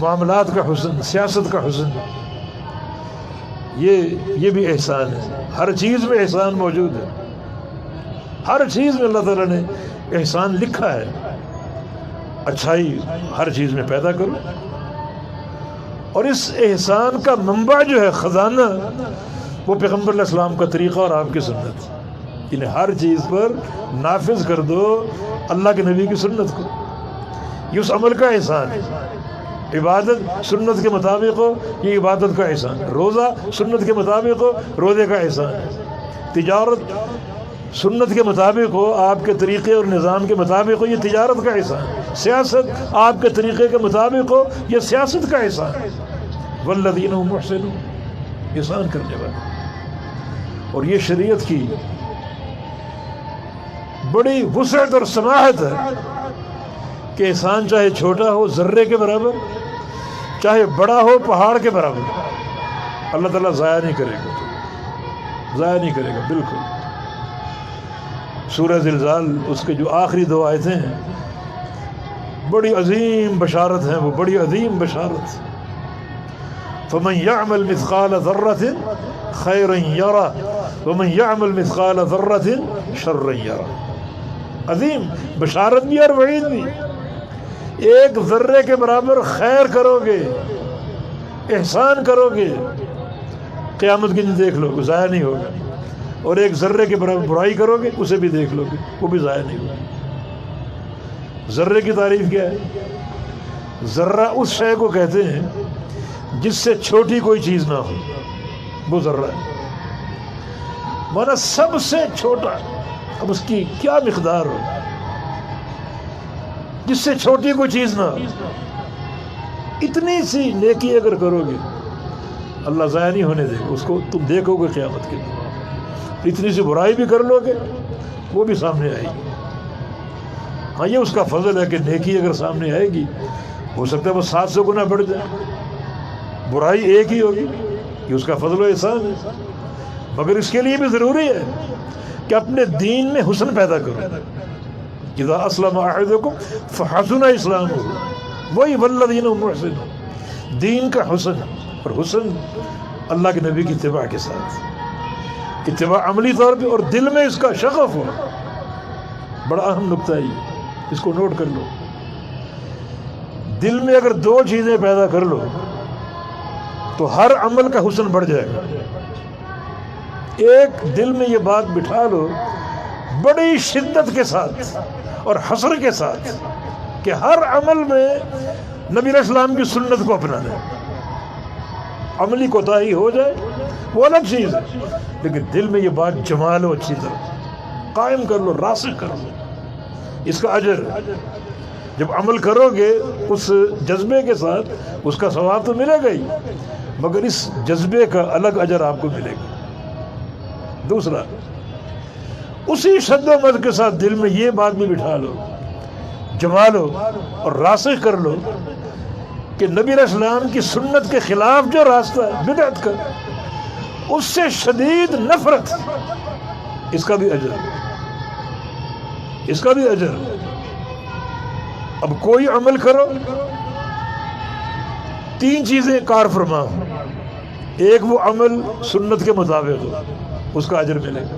معاملات کا حسن، سیاست کا حسن، یہ بھی احسان ہے۔ ہر چیز میں احسان موجود ہے، ہر چیز میں اللہ تعالیٰ نے احسان لکھا ہے۔ اچھائی ہر چیز میں پیدا کرو، اور اس احسان کا منبع جو ہے، خزانہ، وہ پیغمبر علیہ السلام کا طریقہ اور آپ کی سنت، یعنی ہر چیز پر نافذ کر دو اللہ کے نبی کی سنت کو، یہ اس عمل کا احسان ہے۔ عبادت سنت کے مطابق ہو، یہ عبادت کا احسان ہے۔ روزہ سنت کے مطابق ہو، روزے کا احسان ہے۔ تجارت سنت کے مطابق ہو، آپ کے طریقے اور نظام کے مطابق ہو، یہ تجارت کا احسان ہے۔ سیاست آپ کے طریقے کے مطابق ہو، یہ سیاست کا احسان ہے۔ والذین هم محسنون، احسان کرنے والے۔ اور یہ شریعت کی بڑی وسعت اور سماحت ہے کہ احسان چاہے چھوٹا ہو ذرے کے برابر، چاہے بڑا ہو پہاڑ کے برابر، اللہ تعالیٰ ضائع نہیں کرے گا، ضائع نہیں کرے گا بالکل۔ سورہ زلزال، اس کے جو آخری دو آیتیں ہیں، بڑی عظیم بشارت ہیں، وہ بڑی عظیم بشارت۔ فمن يعمل مثقال ذرة خيرا يره ومن يعمل مثقال ذرة شرا يره۔ عظیم بشارت بھی اور وعید بھی۔ ایک ذرے کے برابر خیر کرو گے، احسان کرو گے، قیامت کے دن دیکھ لو گے، ضائع نہیں ہوگا۔ اور ایک ذرے کے برابر برائی کرو گے، اسے بھی دیکھ لو گے، وہ بھی ضائع نہیں ہوگا۔ ذرے کی تعریف کیا ہے؟ ذرہ اس شے کو کہتے ہیں جس سے چھوٹی کوئی چیز نہ ہو، وہ ذرہ ہے۔ مانا سب سے چھوٹا، اب اس کی کیا مقدار ہو، جس سے چھوٹی کوئی چیز نہ ہو، اتنی سی نیکی اگر کرو گے اللہ ضائع نہیں ہونے دے گا اس کو، تم دیکھو گے قیامت کے دن۔ اتنی سی برائی بھی کر لو گے وہ بھی سامنے آئے گی۔ ہاں یہ اس کا فضل ہے کہ نیکی اگر سامنے آئے گی، ہو سکتا ہے وہ 700 گنا بڑھ جائے، برائی ایک ہی ہوگی، یہ اس کا فضل و احسان ہے۔ مگر اس کے لیے بھی ضروری ہے کہ اپنے دین میں حسن پیدا کرو۔ اذا اسلم احدکم فحسن اسلامہ، وہی والذین هم محسنون، دین کا حسن، اور حسن اللہ کے نبی کی اتباع کے ساتھ، اتباع عملی طور پہ، اور دل میں اس کا شغف ہو۔ بڑا اہم نکتہ ہے یہ، اس کو نوٹ کر لو۔ دل میں اگر دو چیزیں پیدا کر لو تو ہر عمل کا حسن بڑھ جائے گا۔ ایک دل میں یہ بات بٹھا لو بڑی شدت کے ساتھ اور حسر کے ساتھ کہ ہر عمل میں نبی علیہ السلام کی سنت کو اپنانا ہے۔ عملی کوتاہی ہو جائے وہ الگ چیز ہے، لیکن دل میں یہ بات جما لو، اچھی طرح قائم کر لو، راسخ کر لو۔ اس کا اجر جب عمل کرو گے اس جذبے کے ساتھ، اس کا ثواب تو ملے گا ہی، مگر اس جذبے کا الگ اجر آپ کو ملے گا۔ دوسرا، اسی شد و مد کے ساتھ دل میں یہ بات بھی بٹھا لو، جما لو اور راسخ کر لو کہ نبی علیہ السلام کی سنت کے خلاف جو راستہ ہے بدعت کا، اس سے شدید نفرت، اس کا بھی اجر، اس کا بھی اجر۔ اب کوئی عمل کرو، تین چیزیں کار فرما ہو۔ ایک، وہ عمل سنت کے مطابق ہو، اس کا اجر ملے گا۔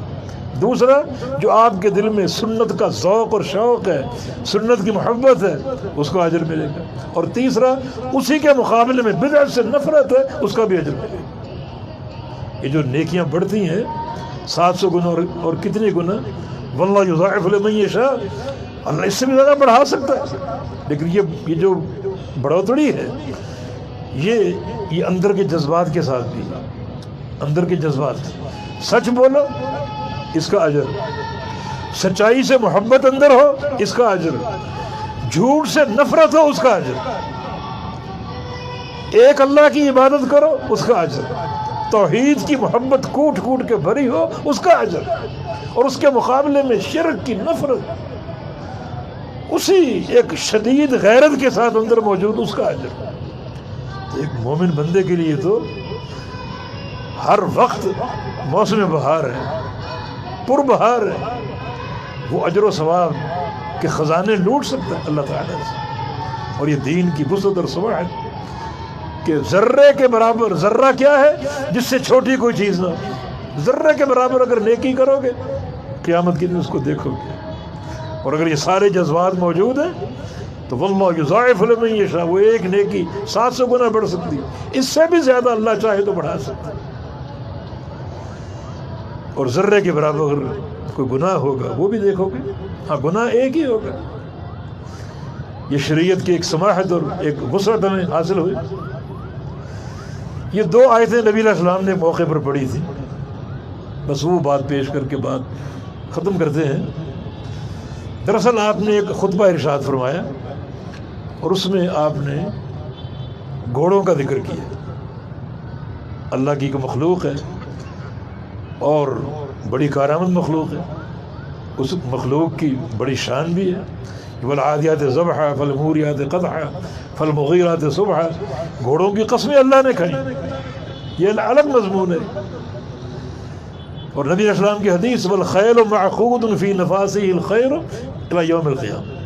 دوسرا، جو آپ کے دل میں سنت کا ذوق اور شوق ہے، سنت کی محبت ہے، اس کا اجر ملے گا۔ اور تیسرا، اسی کے مقابلے میں بدعت سے نفرت ہے، اس کا بھی اجر ملے گا۔ یہ جو نیکیاں بڑھتی ہیں 700 گنا اور کتنے گنا، واللہ یضاعف لمن یشاء، اللہ اس سے بھی زیادہ بڑھا سکتا ہے، لیکن یہ جو بڑھوتری ہے یہ اندر کے جذبات کے ساتھ بھی، اندر کے جذبات، سچ بولو اس کا اجر، سچائی سے محبت اندر ہو اس کا اجر، جھوٹ سے نفرت ہو اس کا اجر، ایک اللہ کی عبادت کرو اس کا اجر، توحید کی محبت کوٹ کوٹ کے بھری ہو اس کا اجر، اور اس کے مقابلے میں شرک کی نفرت اسی ایک شدید غیرت کے ساتھ اندر موجود اس کا اجر۔ تو ایک مومن بندے کے لیے تو ہر وقت موسم بہار ہے، پر بہار ہے، وہ اجر و ثواب کے خزانے لوٹ سکتا ہے اللہ تعالیٰ سے۔ اور یہ دین کی وسعت اور سماحت کہ ذرے کے برابر، ذرہ کیا ہے جس سے چھوٹی کوئی چیز نہ ہو، ذرے کے برابر اگر نیکی کرو گے قیامت کے دن اس کو دیکھو گے، اور اگر یہ سارے جذبات موجود ہیں تو واللہ یضاعف لمن یشاء، وہ ایک نیکی 700 گنا بڑھ سکتی ہے، اس سے بھی زیادہ اللہ چاہے تو بڑھا سکتا ہے۔ اور ذرے کے برابر اگر کوئی گناہ ہوگا وہ بھی دیکھو گے، ہاں گناہ ایک ہی ہوگا۔ یہ شریعت کی ایک سماحت اور ایک وسعت ہمیں حاصل ہوئی۔ یہ 2 آیتیں نبی علیہ السلام نے موقع پر پڑھی تھی، بس وہ بات پیش کر کے بات ختم کرتے ہیں۔ دراصل آپ نے ایک خطبہ ارشاد فرمایا اور اس میں آپ نے گھوڑوں کا ذکر کیا۔ اللہ کی ایک مخلوق ہے اور بڑی کارآمد مخلوق ہے، اس مخلوق کی بڑی شان بھی ہے۔ والعادیات ضبحا فالموریات قدحا فالمغیرات صبحا، گھوڑوں کی قسمیں اللہ نے کھائیں، یہ الگ مضمون ہے۔ اور نبی اسلام کی حدیث والخیل معقود فی نفاسہ الخیر الی یوم القیامہ،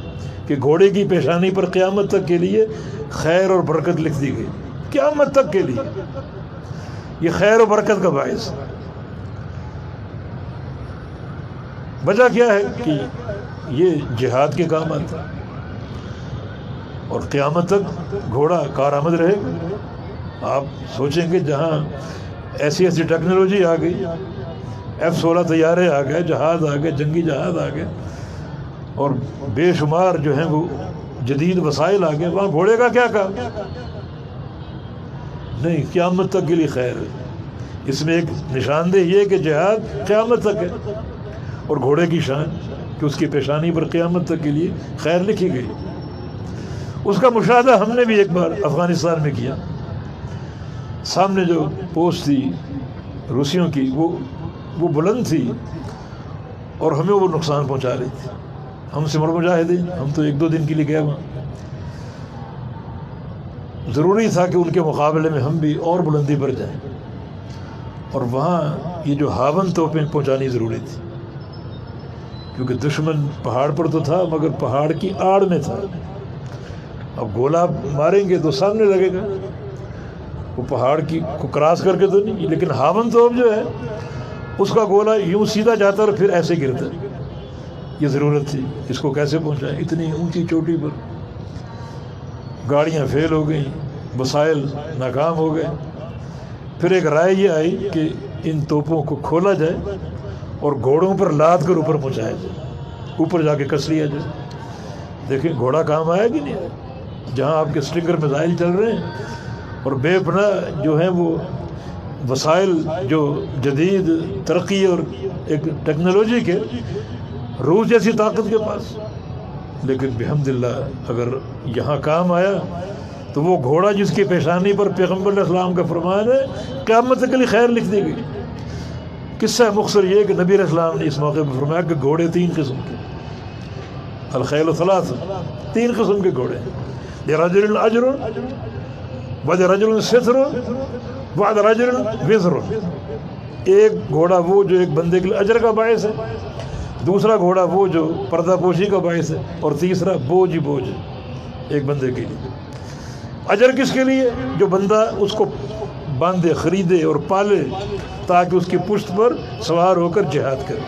کہ گھوڑے کی پیشانی پر قیامت تک کے لیے خیر اور برکت لکھ دی گئی، قیامت تک کے لیے یہ خیر و برکت کا باعث۔ وجہ کیا ہے کہ یہ جہاد کے کام آتا ہے، اور قیامت تک گھوڑا کارآمد رہے گا۔ آپ سوچیں کہ جہاں ایسی ایسی ٹیکنالوجی آ گئی، F-16 طیارے آ گئے، جہاز آ گئے، جنگی جہاز آ گئے، اور بے شمار جو ہیں وہ جدید وسائل آ گئے، وہاں گھوڑے کا کیا کام؟ نہیں، قیامت تک کے لیے خیر ہے۔ اس میں ایک نشاندہ یہ کہ جہاد قیامت تک ہے، اور گھوڑے کی شان کہ اس کی پیشانی پر قیامت تک کے لیے خیر لکھی گئی۔ اس کا مشاہدہ ہم نے بھی ایک بار افغانستان میں کیا۔ سامنے جو پوسٹ تھی روسیوں کی وہ بلند تھی اور ہمیں وہ نقصان پہنچا رہی تھی۔ ہم سمر مجاہدین، ہم تو 1-2 دن کے لیے گئے وہاں، ضروری تھا کہ ان کے مقابلے میں ہم بھی اور بلندی پر جائیں، اور وہاں یہ جو ہاون توپیں پہنچانی ضروری تھی، کیونکہ دشمن پہاڑ پر تو تھا مگر پہاڑ کی آڑ میں تھا۔ اب گولا ماریں گے تو سامنے لگے گا، وہ پہاڑ کی کو کراس کر کے تو نہیں، لیکن ہاون توپ جو ہے اس کا گولا یوں سیدھا جاتا اور پھر ایسے گرتا۔ یہ ضرورت تھی اس کو کیسے پہنچائیں، اتنی اونچی چوٹی پر۔ گاڑیاں فیل ہو گئیں، وسائل ناکام ہو گئے۔ پھر ایک رائے یہ آئی کہ ان توپوں کو کھولا جائے اور گھوڑوں پر لاد کر اوپر پہنچایا جائے، اوپر جا کے کس لیا جائے۔ دیکھیں گھوڑا کام آیا کہ نہیں، جہاں آپ کے سٹنگر میزائل چل رہے ہیں اور بے پناہ جو ہیں وہ وسائل جو جدید ترقی اور ایک ٹیکنالوجی کے، روس جیسی طاقت کے پاس، لیکن بحمد اللہ اگر یہاں کام آیا تو وہ گھوڑا جس کی پیشانی پر پیغمبر علیہ السلام کا فرمان ہے قیامت کے لیے خیر لکھ دی گئی۔ قصہ مختصر یہ کہ نبی علیہ السلام نے اس موقع پر فرمایا کہ گھوڑے 3 قسم کے، الخیل ثلاث، 3 قسم کے گھوڑے، لرجل اجر ولرجل ستر ولرجل وزر۔ ایک گھوڑا وہ جو ایک بندے کے لیے اجر کا باعث ہے، دوسرا گھوڑا وہ جو پردہ پوشی کا باعث ہے، اور تیسرا بوجھ ہی بوجھ ایک بندے کے لیے۔ اجر کس کے لیے؟ جو بندہ اس کو باندھے، خریدے اور پالے تاکہ اس کی پشت پر سوار ہو کر جہاد کرے،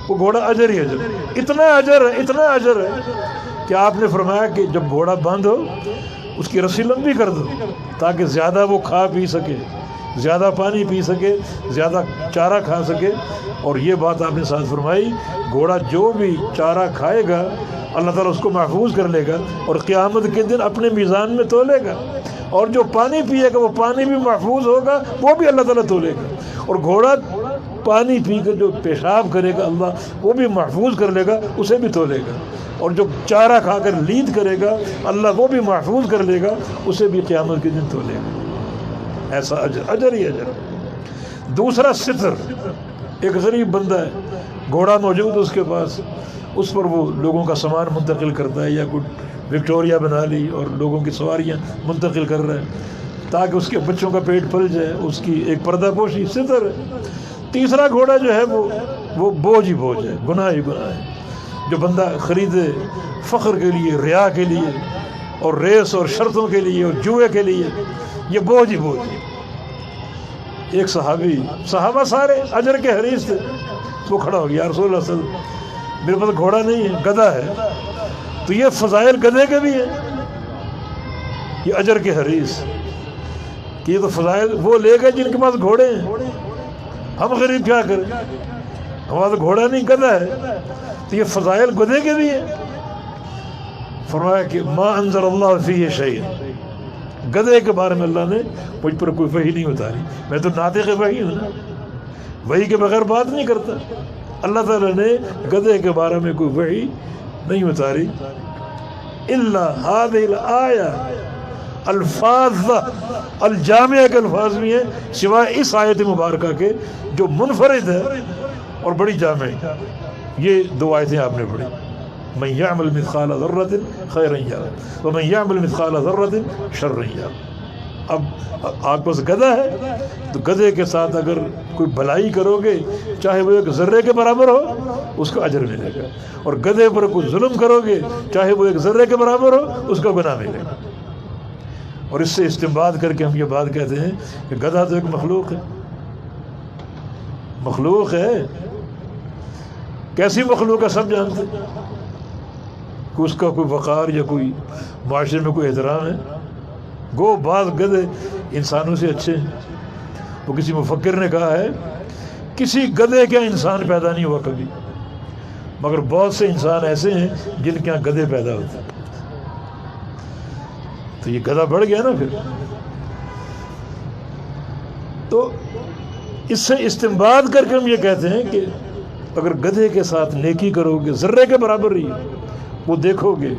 وہ گھوڑا اجر ہی اجر۔ اتنا اجر ہے، اتنا اجر ہے کہ آپ نے فرمایا کہ جب گھوڑا باندھو اس کی رسی لمبی کر دو تاکہ زیادہ وہ کھا پی سکے، زیادہ پانی پی سکے، زیادہ چارہ کھا سکے. اور یہ بات آپ نے ساتھ فرمائی، گھوڑا جو بھی چارہ کھائے گا اللہ تعالیٰ اس کو محفوظ کر لے گا اور قیامت کے دن اپنے میزان میں تولے گا. اور جو پانی پیے گا وہ پانی بھی محفوظ ہوگا، وہ بھی اللہ تعالیٰ تولے گا. اور گھوڑا پانی پی کر جو پیشاب کرے گا اللہ وہ بھی محفوظ کر لے گا، اسے بھی تولے گا. اور جو چارہ کھا کر لید کرے گا اللہ وہ بھی محفوظ کر لے گا، اسے بھی قیامت کے دن تولے گا. ایسا اجر ہی اجر. دوسرا ستر، ایک غریب بندہ ہے، گھوڑا موجود اس کے پاس، اس پر وہ لوگوں کا سامان منتقل کرتا ہے، یا کوئی وکٹوریا بنا لی اور لوگوں کی سواریاں منتقل کر رہا ہے تاکہ اس کے بچوں کا پیٹ پل جائے، اس کی ایک پردہ پوشی، ستر ہے. تیسرا گھوڑا جو ہے وہ بوجھ ہی بوجھ ہے، گناہ ہی گناہ ہے. جو بندہ خریدے فخر کے لیے، ریا کے لیے، اور ریس اور شرطوں کے لیے اور جوئے کے لیے، یہ بوجھ ہی بوجھ ہے. ایک صحابہ سارے اجر کے حریص تھے. وہ کھڑا ہو گیا، یا رسول اللہ صلی اللہ علیہ وسلم میرے پاس گھوڑا نہیں ہے، گدھا ہے. تو یہ فضائل گدھے کے بھی ہیں، یہ اجر کے حریص کہ یہ تو فضائل وہ لے گئے جن کے پاس گھوڑے ہیں. ہم غریب کیا کریں، ہمارا تو گھوڑا نہیں، گدھا ہے. تو یہ فضائل گدھے کے بھی ہیں. فرمایا کہ ما انزل اللہ فیہ شیء، گدھے کے بارے میں اللہ نے مجھ پر کوئی وحی نہیں اتاری. میں تو ناطق وحی ہوں نا، وحی کے بغیر بات نہیں کرتا. اللہ تعالیٰ نے گدھے کے بارے میں کوئی وحی نہیں اتاری. الا هذه الآیہ، الفاظ الجامعہ کے الفاظ بھی ہیں سوائے اس آیت مبارکہ کے جو منفرد ہے اور بڑی جامع. یہ دو آیتیں آپ نے پڑھی، من یعمل مثقال ذرۃ خیرا یرہ ومن یعمل مثقال ذرۃ شرا یرہ. اب آپ کے پاس گدھا ہے تو گدھے کے ساتھ اگر کوئی بھلائی کرو گے چاہے وہ ایک ذرے کے برابر ہو اس کا اجر ملے گا، اور گدھے پر کوئی ظلم کرو گے چاہے وہ ایک ذرے کے برابر ہو اس کا گناہ ملے گا. اور اس سے استنباط کر کے ہم یہ بات کہتے ہیں کہ گدھا تو ایک مخلوق ہے. مخلوق ہے، کیسی مخلوق ہے سب جانتے ہیں کہ اس کا کوئی وقار یا کوئی معاشرے میں کوئی احترام ہے. گو بعض گدھے انسانوں سے اچھے ہیں. وہ کسی مفکر نے کہا ہے کسی گدھے کے انسان پیدا نہیں ہوا کبھی، مگر بہت سے انسان ایسے ہیں جن کے یہاں گدھے پیدا ہوتے ہیں. تو یہ گدھا بڑھ گیا نا پھر. تو اس سے استنباط کر کے ہم یہ کہتے ہیں کہ اگر گدھے کے ساتھ نیکی کرو گے ذرے کے برابر ہی وہ دیکھو گے،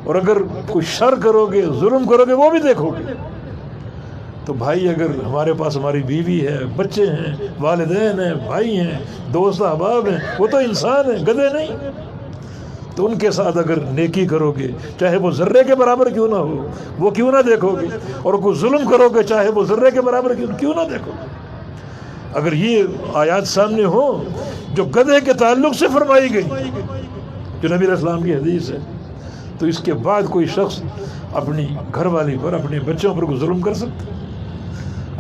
اور اگر کوئی شر کرو گے، ظلم کرو گے، وہ بھی دیکھو گے. تو بھائی اگر ہمارے پاس ہماری بیوی ہے، بچے ہیں، والدین ہیں، بھائی ہیں، دوست احباب ہیں، وہ تو انسان ہیں، گدھے نہیں. تو ان کے ساتھ اگر نیکی کرو گے چاہے وہ ذرے کے برابر کیوں نہ ہو وہ کیوں نہ دیکھو گے، اور کوئی ظلم کرو گے چاہے وہ ذرے کے برابر کیوں نہ دیکھو گے. اگر یہ آیات سامنے ہوں جو گدھے کے تعلق سے فرمائی گئی، جو نبی علیہ السلام کی حدیث ہے، تو اس کے بعد کوئی شخص اپنی گھر والی پر، اپنے بچوں پر کوئی ظلم کر سکتا ہے،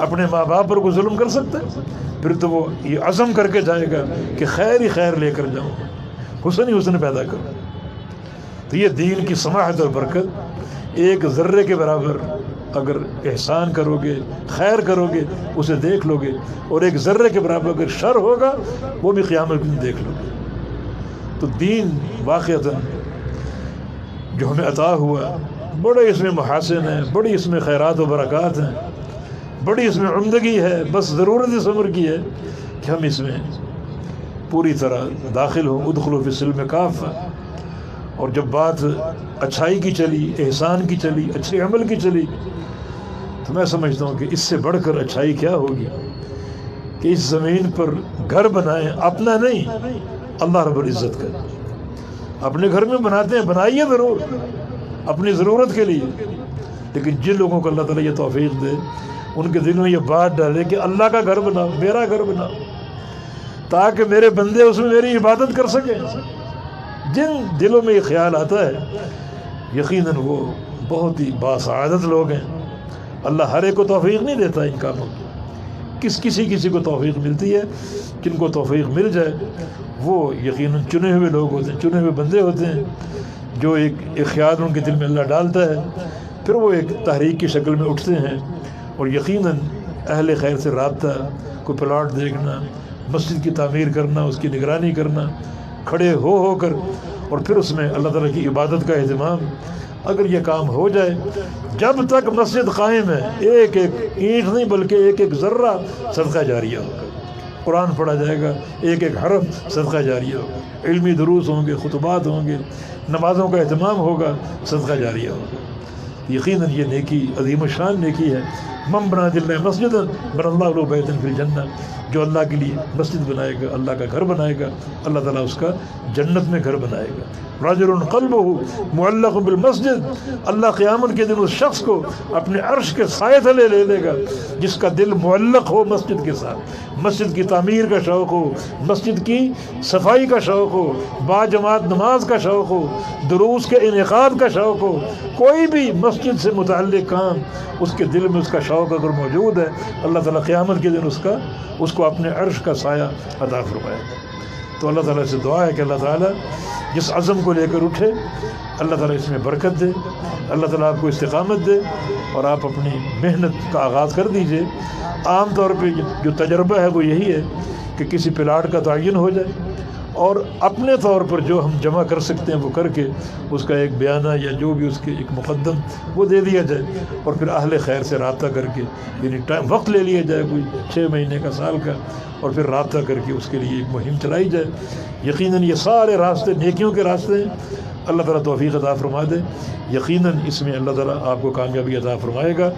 اپنے ماں باپ پر کوئی ظلم کر سکتا ہے؟ پھر تو وہ یہ عزم کر کے جائے گا کہ خیر ہی خیر لے کر جاؤں، حسن ہی حسن پیدا کروں. تو یہ دین کی سماحت اور برکت، ایک ذرے کے برابر اگر احسان کرو گے، خیر کرو گے، اسے دیکھ لو گے، اور ایک ذرے کے برابر اگر شر ہوگا وہ بھی قیامت میں دیکھ لو گے. تو دین واقعتاً جو ہمیں عطا ہوا بڑے اس میں محاسن ہیں، بڑی اس میں خیرات و برکات ہیں، بڑی اس میں عمدگی ہے. بس ضرورت اس عمر کی ہے کہ ہم اس میں پوری طرح داخل ہوں. ادخلوا فی السلم کافہ. اور جب بات اچھائی کی چلی، احسان کی چلی، اچھے عمل کی چلی، تو میں سمجھتا ہوں کہ اس سے بڑھ کر اچھائی کیا ہوگی کہ اس زمین پر گھر بنائیں، اپنا نہیں، اللہ رب العزت کا. اپنے گھر میں بناتے ہیں، بنائیے ضرور اپنی ضرورت کے لیے، لیکن جن لوگوں کو اللہ تعالیٰ یہ توفیق دے ان کے دلوں میں یہ بات ڈالے کہ اللہ کا گھر بناؤ، میرا گھر بناؤ، تاکہ میرے بندے اس میں میری عبادت کر سکیں. جن دلوں میں یہ خیال آتا ہے یقیناً وہ بہت ہی باسعادت لوگ ہیں. اللہ ہر ایک کو توفیق نہیں دیتا ان کاموں کی، کسی کو توفیق ملتی ہے. جن کو توفیق مل جائے وہ یقیناً چنے ہوئے لوگ ہوتے ہیں، چنے ہوئے بندے ہوتے ہیں، جو ایک خیال ان کے دل میں اللہ ڈالتا ہے، پھر وہ ایک تحریک کی شکل میں اٹھتے ہیں اور یقیناً اہل خیر سے رابطہ، کوئی پلاٹ دیکھنا، مسجد کی تعمیر کرنا، اس کی نگرانی کرنا، کھڑے ہو کر، اور پھر اس میں اللہ تعالیٰ کی عبادت کا اہتمام، اگر یہ کام ہو جائے، جب تک مسجد قائم ہے ایک ایک اینٹ نہیں بلکہ ایک ایک ذرہ صدقہ جاریہ ہوگا، قرآن پڑھا جائے گا، ایک ایک حرف صدقہ جاریہ ہوگا، علمی دروس ہوں گے، خطبات ہوں گے، نمازوں کا اہتمام ہوگا، صدقہ جاریہ ہوگا۔ یقیناً یہ نیکی عظیم الشان نیکی ہے۔ من بنا للہ مسجد بنا اللہ له بیتا فی الجنہ، جو اللہ کے لیے مسجد بنائے گا، اللہ کا گھر بنائے گا، اللہ تعالیٰ اس کا جنت میں گھر بنائے گا۔ رجل قلبہ معلق بالمسجد، اللہ قیامت کے دن اس شخص کو اپنے عرش کے سائے تلے لے لے گا جس کا دل معلق ہو مسجد کے ساتھ، مسجد کی تعمیر کا شوق ہو، مسجد کی صفائی کا شوق ہو، با جماعت نماز کا شوق ہو، دروس کے انعقاد کا شوق ہو، کوئی بھی مسجد سے متعلق کام اس کے دل میں اس کا شوق اگر موجود ہے، اللہ تعالیٰ قیامت کے دن اس کو اپنے عرش کا سایہ عطا فرمائے گا۔ تو اللہ تعالیٰ سے دعا ہے کہ اللہ تعالیٰ جس عزم کو لے کر اٹھے، اللہ تعالیٰ اس میں برکت دے، اللہ تعالیٰ آپ کو استقامت دے، اور آپ اپنی محنت کا آغاز کر دیجئے۔ عام طور پہ جو تجربہ ہے وہ یہی ہے کہ کسی پلاٹ کا تعین ہو جائے اور اپنے طور پر جو ہم جمع کر سکتے ہیں وہ کر کے اس کا ایک بیانہ یا جو بھی اس کے ایک مقدم وہ دے دیا جائے، اور پھر اہل خیر سے رابطہ کر کے، یعنی وقت لے لیا جائے کوئی 6 مہینے کا، سال کا، اور پھر رابطہ کر کے اس کے لیے ایک مہم چلائی جائے۔ یقیناً یہ سارے راستے نیکیوں کے راستے ہیں، اللہ تعالیٰ توفیق عطا فرما دے۔ یقیناً اس میں اللہ تعالیٰ آپ کو کامیابی عطا فرمائے گا،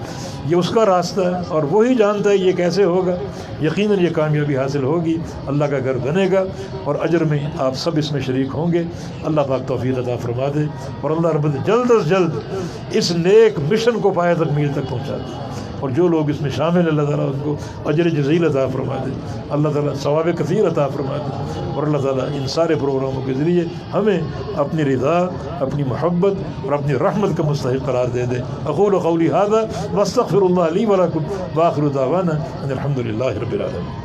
یہ اس کا راستہ ہے اور وہی جانتا ہے یہ کیسے ہوگا۔ یقیناً یہ کامیابی حاصل ہوگی، اللہ کا گھر بنے گا، اور اجر میں آپ سب اس میں شریک ہوں گے۔ اللہ پاک توفیق عطا فرما دے، اور اللہ رب جلد از جلد اس نیک مشن کو پایہ تکمیل تک پہنچا دے، اور جو لوگ اس میں شامل ہیں اللہ تعالیٰ ان کو اجر جزیل عطا فرما دے، اللہ تعالیٰ ثواب کثیر عطا فرما دے، اور اللہ تعالیٰ ان سارے پروگراموں کے ذریعے ہمیں اپنی رضا، اپنی محبت اور اپنی رحمت کا مستحق قرار دے دے۔ اقول قولی ھذا واستغفر اللہ لی ولکم وآخر دعوانا ان الحمد للہ رب العالمین۔